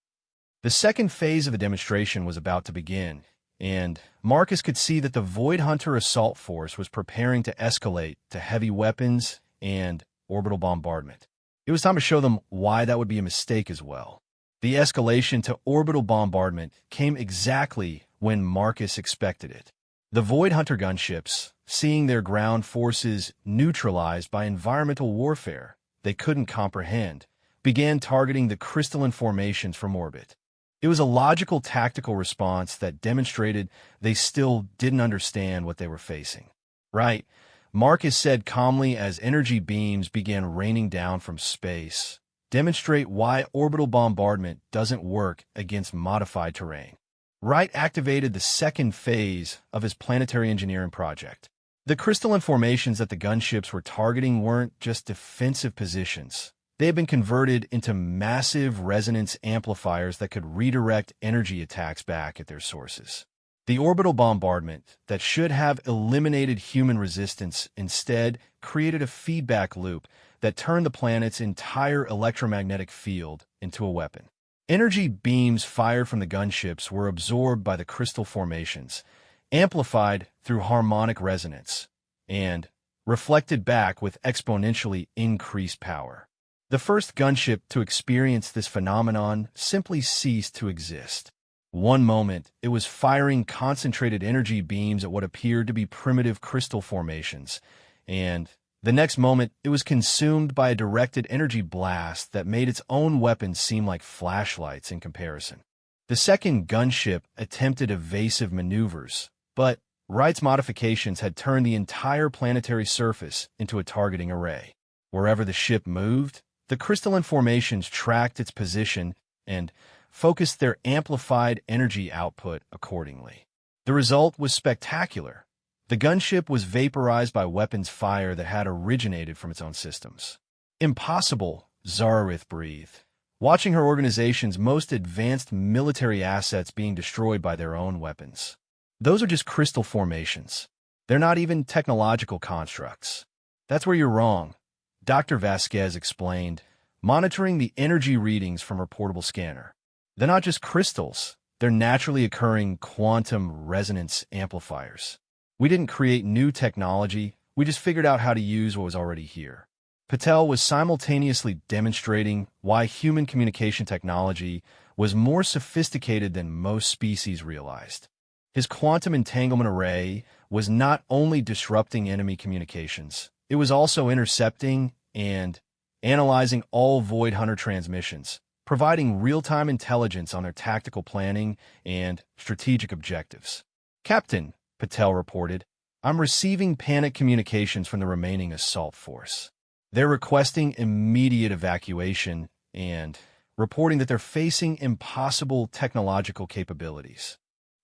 The second phase of the demonstration was about to begin, and Marcus could see that the Void Hunter assault force was preparing to escalate to heavy weapons and orbital bombardment. It was time to show them why that would be a mistake as well. The escalation to orbital bombardment came exactly when Marcus expected it. The Void Hunter gunships, seeing their ground forces neutralized by environmental warfare they couldn't comprehend, began targeting the crystalline formations from orbit. It was a logical tactical response that demonstrated they still didn't understand what they were facing. Right, Marcus said calmly as energy beams began raining down from space. Demonstrate why orbital bombardment doesn't work against modified terrain. Wright activated the second phase of his planetary engineering project. The crystalline formations that the gunships were targeting weren't just defensive positions. They had been converted into massive resonance amplifiers that could redirect energy attacks back at their sources. The orbital bombardment that should have eliminated human resistance instead created a feedback loop that turned the planet's entire electromagnetic field into a weapon. Energy beams fired from the gunships were absorbed by the crystal formations, amplified through harmonic resonance, and reflected back with exponentially increased power. The first gunship to experience this phenomenon simply ceased to exist. One moment, it was firing concentrated energy beams at what appeared to be primitive crystal formations, and the next moment, it was consumed by a directed energy blast that made its own weapons seem like flashlights in comparison. The second gunship attempted evasive maneuvers, but Wright's modifications had turned the entire planetary surface into a targeting array. Wherever the ship moved, the crystalline formations tracked its position and focused their amplified energy output accordingly. The result was spectacular. The gunship was vaporized by weapons fire that had originated from its own systems. Impossible, Zararith breathed, watching her organization's most advanced military assets being destroyed by their own weapons. Those are just crystal formations. They're not even technological constructs. That's where you're wrong, Dr. Vasquez explained, monitoring the energy readings from her portable scanner. They're not just crystals. They're naturally occurring quantum resonance amplifiers. We didn't create new technology, we just figured out how to use what was already here. Patel was simultaneously demonstrating why human communication technology was more sophisticated than most species realized. His quantum entanglement array was not only disrupting enemy communications, it was also intercepting and analyzing all Void Hunter transmissions, providing real-time intelligence on their tactical planning and strategic objectives. Captain, Patel reported, I'm receiving panic communications from the remaining assault force. They're requesting immediate evacuation and reporting that they're facing impossible technological capabilities.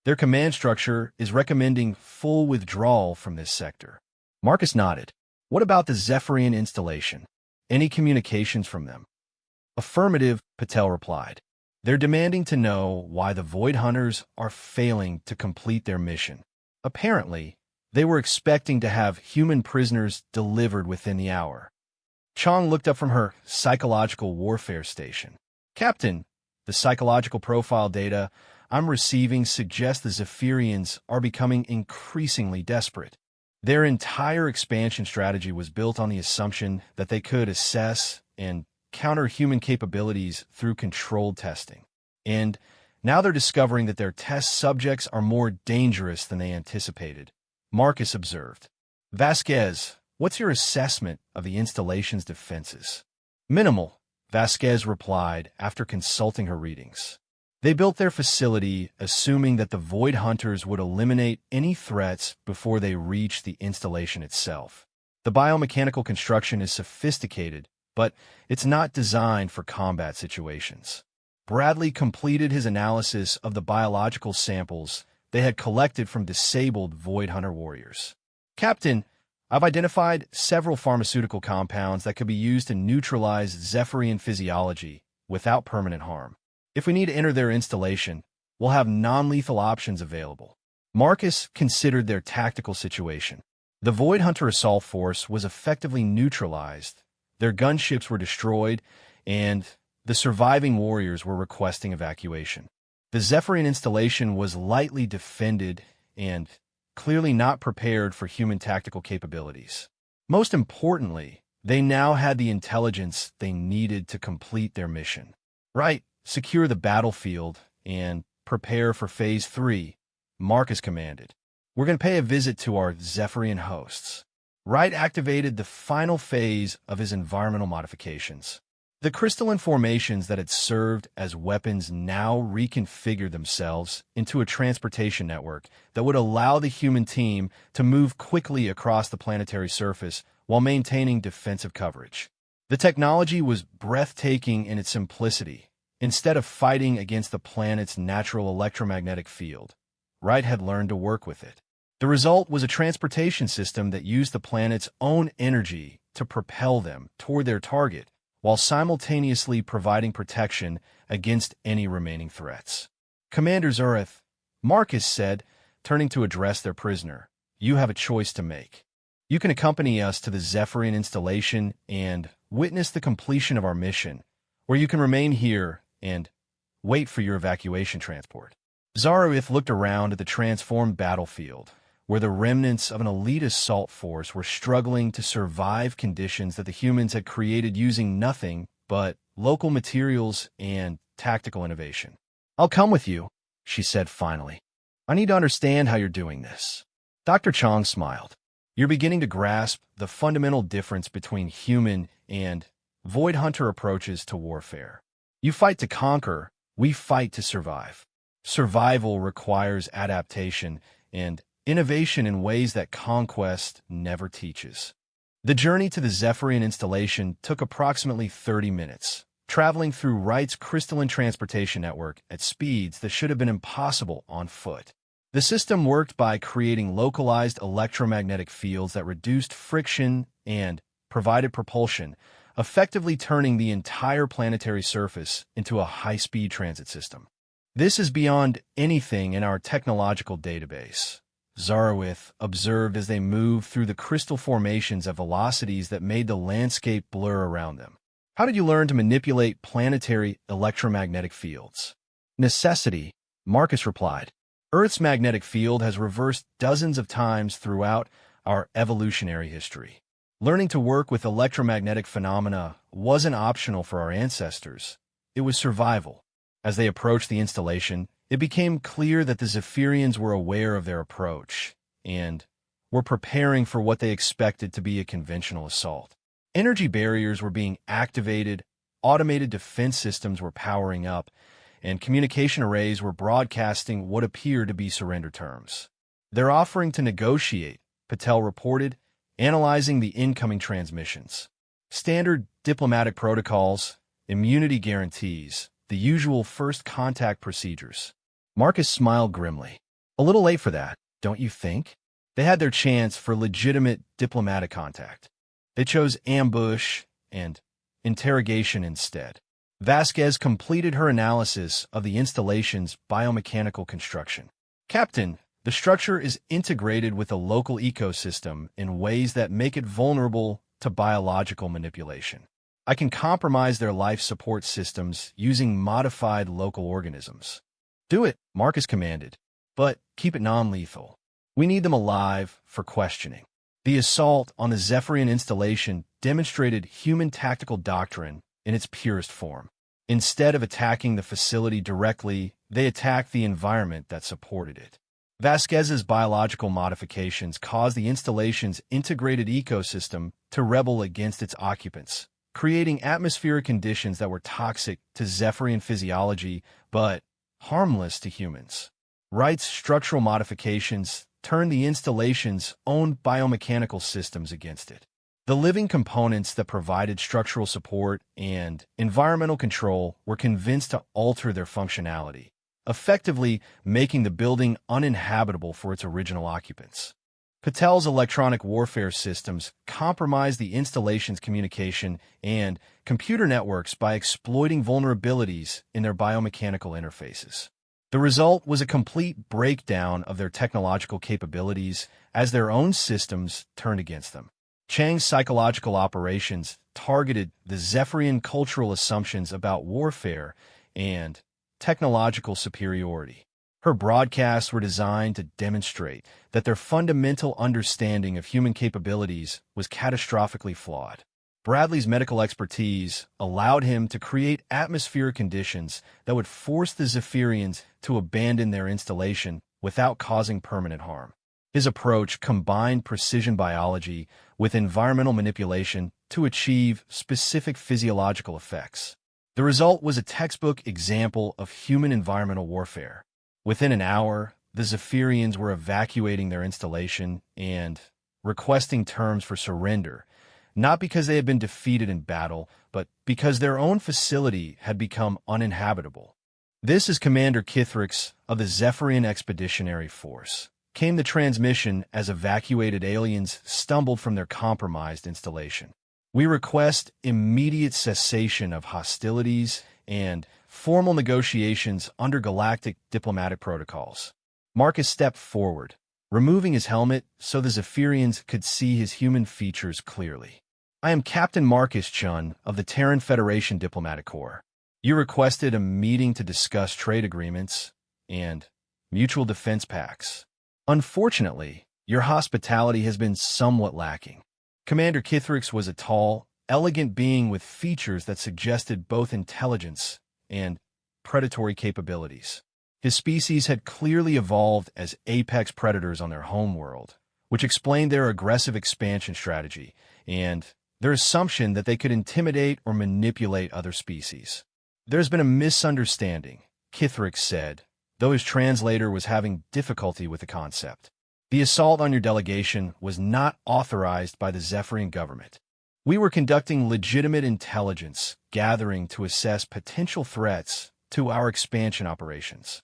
Their command structure is recommending full withdrawal from this sector. Marcus nodded. What about the Zephyrian installation? Any communications from them? Affirmative, Patel replied. They're demanding to know why the Void Hunters are failing to complete their mission. Apparently, they were expecting to have human prisoners delivered within the hour. Chong looked up from her psychological warfare station. Captain, the psychological profile data I'm receiving suggests the Zephyrians are becoming increasingly desperate. Their entire expansion strategy was built on the assumption that they could assess and counter human capabilities through controlled testing. And now they're discovering that their test subjects are more dangerous than they anticipated. Marcus observed. Vasquez, what's your assessment of the installation's defenses? Minimal, Vasquez replied after consulting her readings. They built their facility assuming that the Void Hunters would eliminate any threats before they reached the installation itself. The biomechanical construction is sophisticated, but it's not designed for combat situations. Bradley completed his analysis of the biological samples they had collected from disabled Void Hunter warriors. Captain, I've identified several pharmaceutical compounds that could be used to neutralize Zephyrian physiology without permanent harm. If we need to enter their installation, we'll have non-lethal options available. Marcus considered their tactical situation. The Void Hunter assault force was effectively neutralized, their gunships were destroyed, and the surviving warriors were requesting evacuation. The Zephyrian installation was lightly defended and clearly not prepared for human tactical capabilities. Most importantly, they now had the intelligence they needed to complete their mission. Right. Secure the battlefield and prepare for Phase 3, Marcus commanded. We're going to pay a visit to our Zephyrian hosts. Wright activated the final phase of his environmental modifications. The crystalline formations that had served as weapons now reconfigured themselves into a transportation network that would allow the human team to move quickly across the planetary surface while maintaining defensive coverage. The technology was breathtaking in its simplicity. Instead of fighting against the planet's natural electromagnetic field, Wright had learned to work with it. The result was a transportation system that used the planet's own energy to propel them toward their target, while simultaneously providing protection against any remaining threats. Commander Zurith, Marcus said, turning to address their prisoner, you have a choice to make. You can accompany us to the Zephyrian installation and witness the completion of our mission, or you can remain here and wait for your evacuation transport. Zaraith looked around at the transformed battlefield, where the remnants of an elite assault force were struggling to survive conditions that the humans had created using nothing but local materials and tactical innovation. I'll come with you, she said finally. I need to understand how you're doing this. Dr. Chong smiled. You're beginning to grasp the fundamental difference between human and Void Hunter approaches to warfare. You fight to conquer, we fight to survive. Survival requires adaptation and innovation in ways that conquest never teaches. The journey to the Zephyrian installation took approximately 30 minutes, traveling through Wright's crystalline transportation network at speeds that should have been impossible on foot. The system worked by creating localized electromagnetic fields that reduced friction and provided propulsion, effectively turning the entire planetary surface into a high-speed transit system. This is beyond anything in our technological database, Zarowith observed as they moved through the crystal formations at velocities that made the landscape blur around them. How did you learn to manipulate planetary electromagnetic fields? Necessity, Marcus replied. Earth's magnetic field has reversed dozens of times throughout our evolutionary history. Learning to work with electromagnetic phenomena wasn't optional for our ancestors. It was survival. As they approached the installation, it became clear that the Zephyrians were aware of their approach and were preparing for what they expected to be a conventional assault. Energy barriers were being activated, automated defense systems were powering up, and communication arrays were broadcasting what appeared to be surrender terms. Their offering to negotiate Patel reported, analyzing the incoming transmissions. Standard diplomatic protocols, immunity guarantees, the usual first contact procedures. Marcus smiled grimly. A little late for that, don't you think? They had their chance for legitimate diplomatic contact. They chose ambush and interrogation instead. Vasquez completed her analysis of the installation's biomechanical construction. Captain, the structure is integrated with the local ecosystem in ways that make it vulnerable to biological manipulation. I can compromise their life support systems using modified local organisms. Do it, Marcus commanded, but keep it non-lethal. We need them alive for questioning. The assault on the Zephyrian installation demonstrated human tactical doctrine in its purest form. Instead of attacking the facility directly, they attacked the environment that supported it. Vasquez's biological modifications caused the installation's integrated ecosystem to rebel against its occupants, creating atmospheric conditions that were toxic to Zephyrian physiology but harmless to humans. Wright's structural modifications turned the installation's own biomechanical systems against it. The living components that provided structural support and environmental control were convinced to alter their functionality, effectively making the building uninhabitable for its original occupants. Patel's electronic warfare systems compromised the installation's communication and computer networks by exploiting vulnerabilities in their biomechanical interfaces. The result was a complete breakdown of their technological capabilities as their own systems turned against them. Chang's psychological operations targeted the Zephyrian cultural assumptions about warfare and technological superiority. Her broadcasts were designed to demonstrate that their fundamental understanding of human capabilities was catastrophically flawed. Bradley's medical expertise allowed him to create atmospheric conditions that would force the Zephyrians to abandon their installation without causing permanent harm. His approach combined precision biology with environmental manipulation to achieve specific physiological effects. The result was a textbook example of human environmental warfare. Within an hour, the Zephyrians were evacuating their installation and requesting terms for surrender, not because they had been defeated in battle, but because their own facility had become uninhabitable. This is Commander Kithrix of the Zephyrian Expeditionary Force. Came the transmission as evacuated aliens stumbled from their compromised installation. We request immediate cessation of hostilities and formal negotiations under galactic diplomatic protocols. Marcus stepped forward, removing his helmet so the Zephyrians could see his human features clearly. I am Captain Marcus Chun of the Terran Federation Diplomatic Corps. You requested a meeting to discuss trade agreements and mutual defense pacts. Unfortunately, your hospitality has been somewhat lacking. Commander Kithrix was a tall, elegant being with features that suggested both intelligence and predatory capabilities. His species had clearly evolved as apex predators on their homeworld, which explained their aggressive expansion strategy and their assumption that they could intimidate or manipulate other species. There's been a misunderstanding, Kithrix said, though his translator was having difficulty with the concept. The assault on your delegation was not authorized by the Zephyrian government. We were conducting legitimate intelligence gathering to assess potential threats to our expansion operations.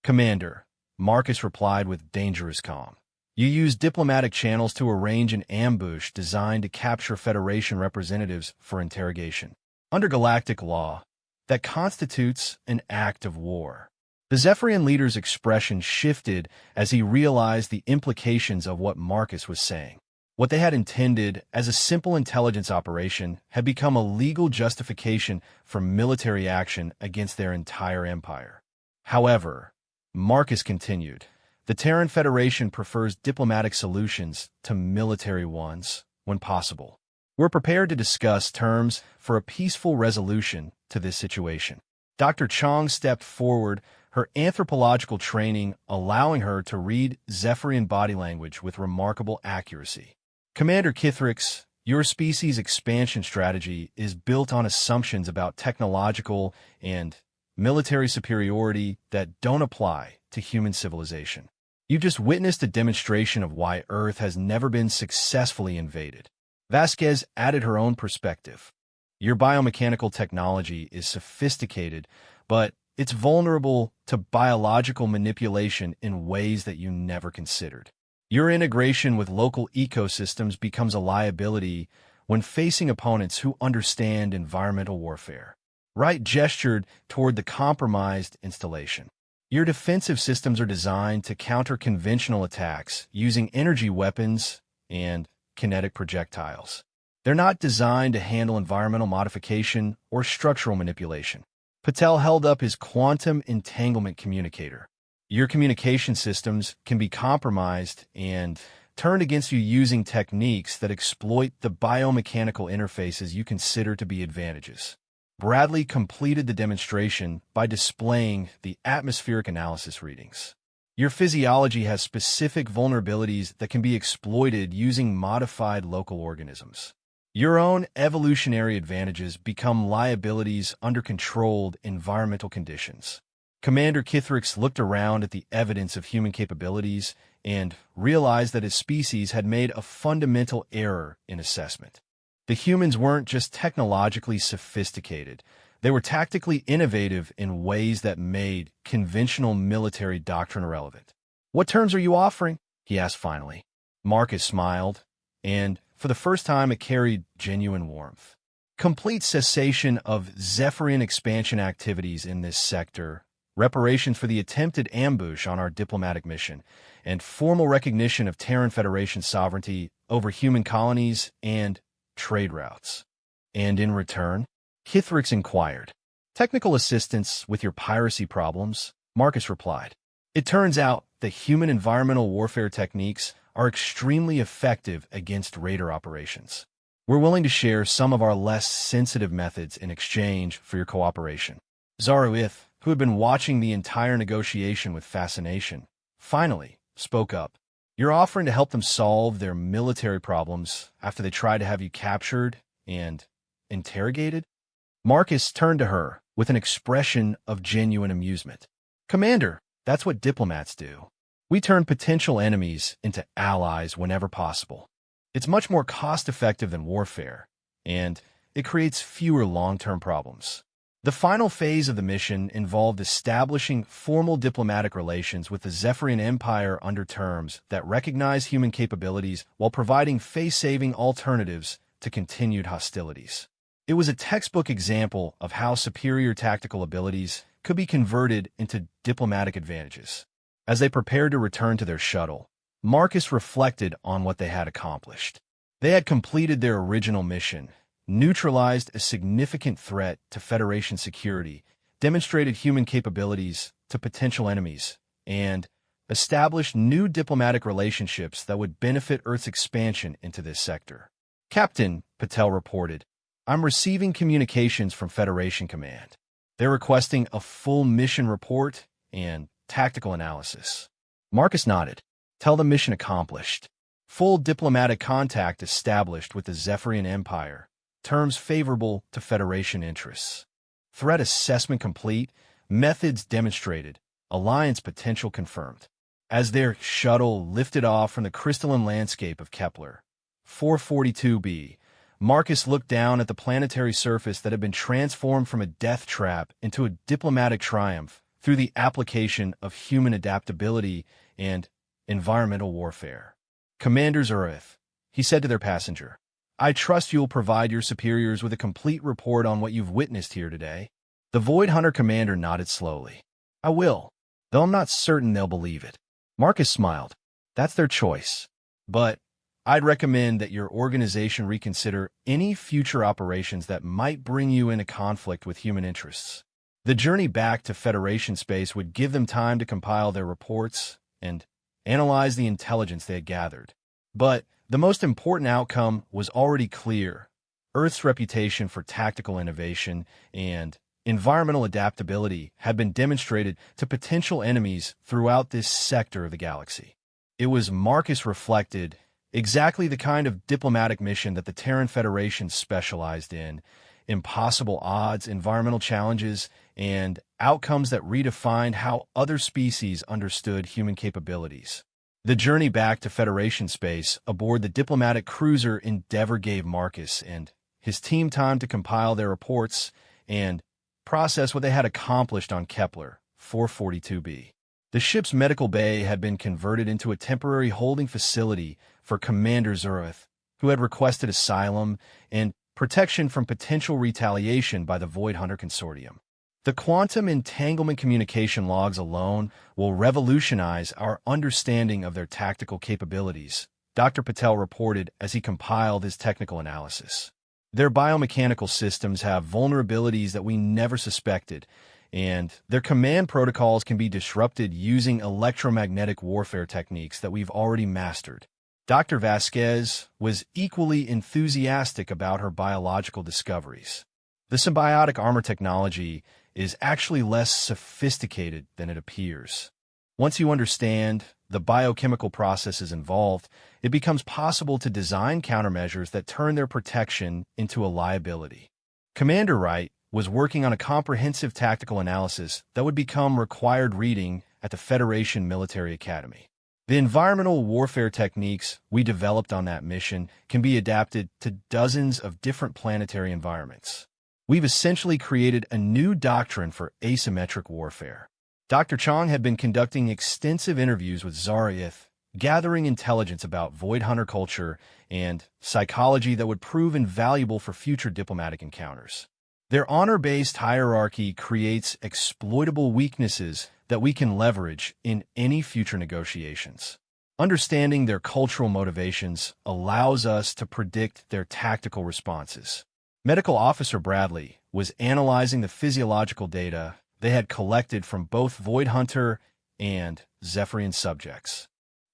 Commander, Marcus replied with dangerous calm. You used diplomatic channels to arrange an ambush designed to capture Federation representatives for interrogation. Under galactic law, that constitutes an act of war. The Zephyrian leader's expression shifted as he realized the implications of what Marcus was saying. What they had intended as a simple intelligence operation had become a legal justification for military action against their entire empire. However, Marcus continued, the Terran Federation prefers diplomatic solutions to military ones when possible. We're prepared to discuss terms for a peaceful resolution to this situation. Dr. Chong stepped forward, her anthropological training allowing her to read Zephyrian body language with remarkable accuracy. Commander Kithrix, your species' expansion strategy is built on assumptions about technological and military superiority that don't apply to human civilization. You just witnessed a demonstration of why Earth has never been successfully invaded. Vasquez added her own perspective. Your biomechanical technology is sophisticated, but it's vulnerable to biological manipulation in ways that you never considered. Your integration with local ecosystems becomes a liability when facing opponents who understand environmental warfare. Wright gestured toward the compromised installation. Your defensive systems are designed to counter conventional attacks using energy weapons and kinetic projectiles. They're not designed to handle environmental modification or structural manipulation. Patel held up his quantum entanglement communicator. Your communication systems can be compromised and turned against you using techniques that exploit the biomechanical interfaces you consider to be advantages. Bradley completed the demonstration by displaying the atmospheric analysis readings. Your physiology has specific vulnerabilities that can be exploited using modified local organisms. Your own evolutionary advantages become liabilities under controlled environmental conditions. Commander Kithrix looked around at the evidence of human capabilities and realized that his species had made a fundamental error in assessment. The humans weren't just technologically sophisticated, they were tactically innovative in ways that made conventional military doctrine irrelevant. "What terms are you offering?" he asked finally. Marcus smiled, and for the first time it carried genuine warmth. "Complete cessation of Zephyrian expansion activities in this sector, reparations for the attempted ambush on our diplomatic mission, and formal recognition of Terran Federation sovereignty over human colonies and trade routes." "And in return?" Kithrix inquired. "Technical assistance with your piracy problems," Marcus replied. "It turns out that human environmental warfare techniques are extremely effective against raider operations. We're willing to share some of our less sensitive methods in exchange for your cooperation." Zaruith, who had been watching the entire negotiation with fascination, finally spoke up. "You're offering to help them solve their military problems after they try to have you captured and interrogated?" Marcus turned to her with an expression of genuine amusement. "Commander, that's what diplomats do. We turn potential enemies into allies whenever possible. It's much more cost-effective than warfare, and it creates fewer long-term problems." The final phase of the mission involved establishing formal diplomatic relations with the Zephyrian Empire under terms that recognize human capabilities while providing face-saving alternatives to continued hostilities. It was a textbook example of how superior tactical abilities could be converted into diplomatic advantages. As they prepared to return to their shuttle, Marcus reflected on what they had accomplished. They had completed their original mission, neutralized a significant threat to Federation security, demonstrated human capabilities to potential enemies, and established new diplomatic relationships that would benefit Earth's expansion into this sector. "Captain," Patel reported, "I'm receiving communications from Federation Command. They're requesting a full mission report and tactical analysis." Marcus nodded. "Tell them mission accomplished. Full diplomatic contact established with the Zephyrian Empire. Terms favorable to Federation interests. Threat assessment complete. Methods demonstrated. Alliance potential confirmed." As their shuttle lifted off from the crystalline landscape of Kepler 442b, Marcus looked down at the planetary surface that had been transformed from a death trap into a diplomatic triumph through the application of human adaptability and environmental warfare. "Commander Zaruith," he said to their passenger, "I trust you'll provide your superiors with a complete report on what you've witnessed here today." The Void Hunter commander nodded slowly. "I will, though I'm not certain they'll believe it." Marcus smiled. "That's their choice. But I'd recommend that your organization reconsider any future operations that might bring you into conflict with human interests. The journey back to Federation space would give them time to compile their reports and analyze the intelligence they had gathered. But the most important outcome was already clear. Earth's reputation for tactical innovation and environmental adaptability had been demonstrated to potential enemies throughout this sector of the galaxy. It was, Marcus reflected, exactly the kind of diplomatic mission that the Terran Federation specialized in, impossible odds, environmental challenges, and outcomes that redefined how other species understood human capabilities. The journey back to Federation space aboard the diplomatic cruiser Endeavour gave Marcus and his team time to compile their reports and process what they had accomplished on Kepler 442b. The ship's medical bay had been converted into a temporary holding facility for Commander Zurith, who had requested asylum and protection from potential retaliation by the Void Hunter Consortium. The quantum entanglement communication logs alone will revolutionize our understanding of their tactical capabilities, Dr. Patel reported as he compiled his technical analysis. Their biomechanical systems have vulnerabilities that we never suspected, and their command protocols can be disrupted using electromagnetic warfare techniques that we've already mastered. Dr. Vasquez was equally enthusiastic about her biological discoveries. The symbiotic armor technology is actually less sophisticated than it appears. Once you understand the biochemical processes involved, it becomes possible to design countermeasures that turn their protection into a liability. Commander Wright was working on a comprehensive tactical analysis that would become required reading at the Federation Military Academy. The environmental warfare techniques we developed on that mission can be adapted to dozens of different planetary environments. We've essentially created a new doctrine for asymmetric warfare. Dr. Chong had been conducting extensive interviews with Zarath, gathering intelligence about Void Hunter culture and psychology that would prove invaluable for future diplomatic encounters. Their honor-based hierarchy creates exploitable weaknesses that we can leverage in any future negotiations. Understanding their cultural motivations allows us to predict their tactical responses. Medical Officer Bradley was analyzing the physiological data they had collected from both Void Hunter and Zephyrian subjects.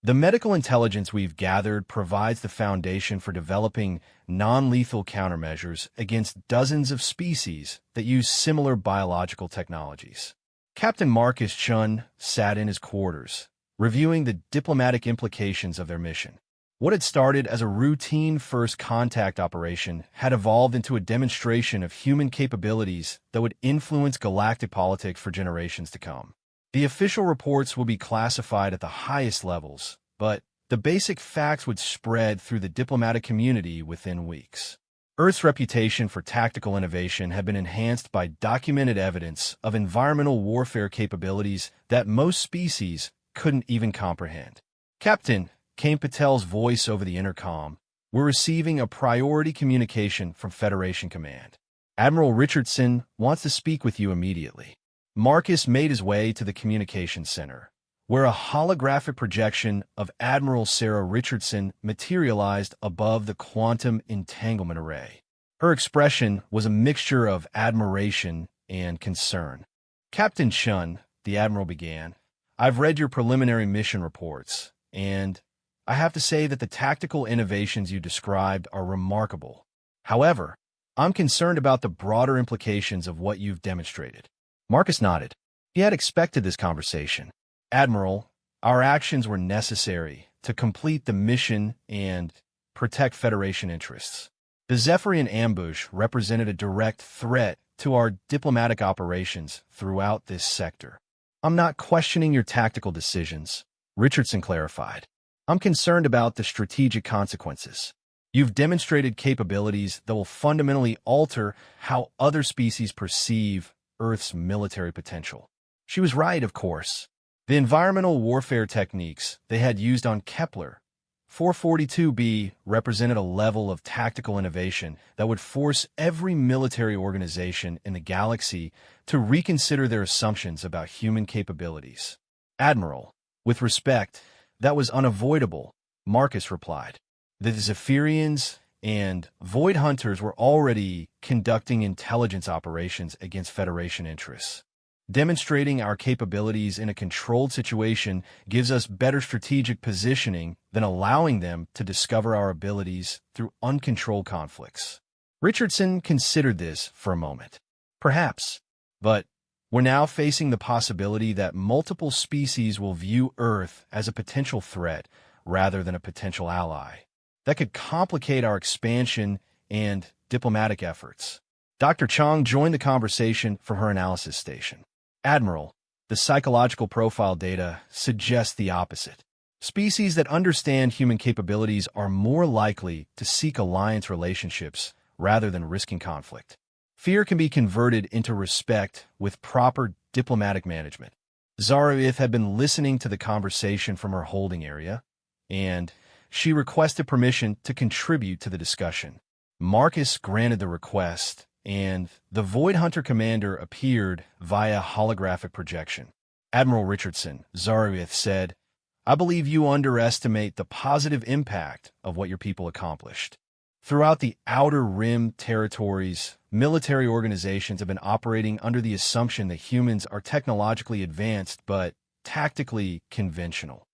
The medical intelligence we've gathered provides the foundation for developing non-lethal countermeasures against dozens of species that use similar biological technologies. Captain Marcus Chun sat in his quarters, reviewing the diplomatic implications of their mission. What had started as a routine first contact operation had evolved into a demonstration of human capabilities that would influence galactic politics for generations to come. The official reports will be classified at the highest levels, but the basic facts would spread through the diplomatic community within weeks. Earth's reputation for tactical innovation had been enhanced by documented evidence of environmental warfare capabilities that most species couldn't even comprehend. Captain, came Patel's voice over the intercom, we're receiving a priority communication from Federation Command. Admiral Richardson wants to speak with you immediately. Marcus made his way to the communications center, where a holographic projection of Admiral Sarah Richardson materialized above the quantum entanglement array. Her expression was a mixture of admiration and concern. Captain Chun, the Admiral began, I've read your preliminary mission reports, and I have to say that the tactical innovations you described are remarkable. However, I'm concerned about the broader implications of what you've demonstrated. Marcus nodded. He had expected this conversation. Admiral, our actions were necessary to complete the mission and protect Federation interests. The Zephyrian ambush represented a direct threat to our diplomatic operations throughout this sector. I'm not questioning your tactical decisions, Richardson clarified. I'm concerned about the strategic consequences. You've demonstrated capabilities that will fundamentally alter how other species perceive Earth's military potential. She was right, of course. The environmental warfare techniques they had used on Kepler 442b represented a level of tactical innovation that would force every military organization in the galaxy to reconsider their assumptions about human capabilities. Admiral, with respect, that was unavoidable, Marcus replied. The Zephyrians and Void Hunters were already conducting intelligence operations against Federation interests. Demonstrating our capabilities in a controlled situation gives us better strategic positioning than allowing them to discover our abilities through uncontrolled conflicts. Richardson considered this for a moment. Perhaps, but we're now facing the possibility that multiple species will view Earth as a potential threat rather than a potential ally. That could complicate our expansion and diplomatic efforts. Dr. Chong joined the conversation from her analysis station. Admiral, the psychological profile data suggests the opposite. Species that understand human capabilities are more likely to seek alliance relationships rather than risking conflict. Fear can be converted into respect with proper diplomatic management. Zareth had been listening to the conversation from her holding area, and she requested permission to contribute to the discussion. Marcus granted the request, and the Void Hunter commander appeared via holographic projection. Admiral Richardson, Zareth said, I believe you underestimate the positive impact of what your people accomplished. Throughout the Outer Rim territories, military organizations have been operating under the assumption that humans are technologically advanced but tactically conventional.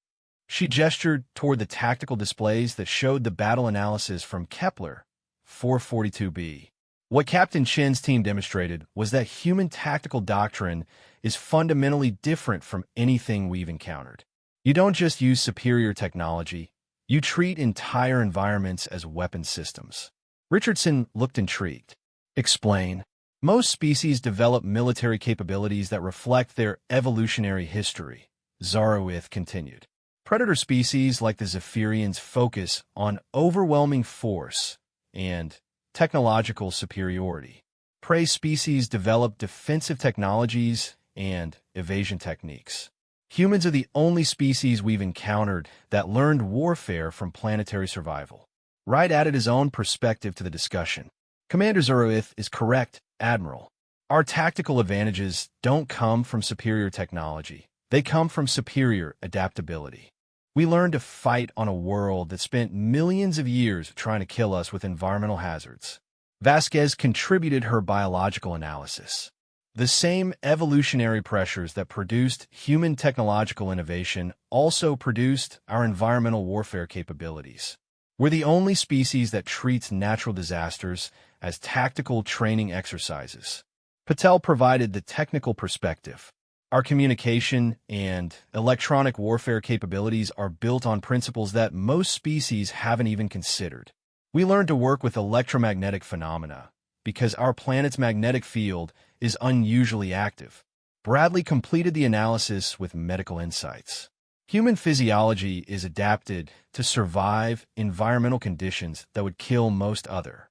She gestured toward the tactical displays that showed the battle analysis from Kepler 442b. What Captain Chen's team demonstrated was that human tactical doctrine is fundamentally different from anything we've encountered. You don't just use superior technology, you treat entire environments as weapon systems. Richardson looked intrigued. Explain. Most species develop military capabilities that reflect their evolutionary history, Zareth continued. Predator species like the Zephyrians focus on overwhelming force and technological superiority. Prey species develop defensive technologies and evasion techniques. Humans are the only species we've encountered that learned warfare from planetary survival. Wright added his own perspective to the discussion. Commander Zareth is correct, Admiral. Our tactical advantages don't come from superior technology. They come from superior adaptability. We learned to fight on a world that spent millions of years trying to kill us with environmental hazards. Vasquez contributed her biological analysis. The same evolutionary pressures that produced human technological innovation also produced our environmental warfare capabilities. We're the only species that treats natural disasters as tactical training exercises. Patel provided the technical perspective. Our communication and electronic warfare capabilities are built on principles that most species haven't even considered. We learned to work with electromagnetic phenomena because our planet's magnetic field is unusually active. Bradley completed the analysis with medical insights. Human physiology is adapted to survive environmental conditions that would kill most other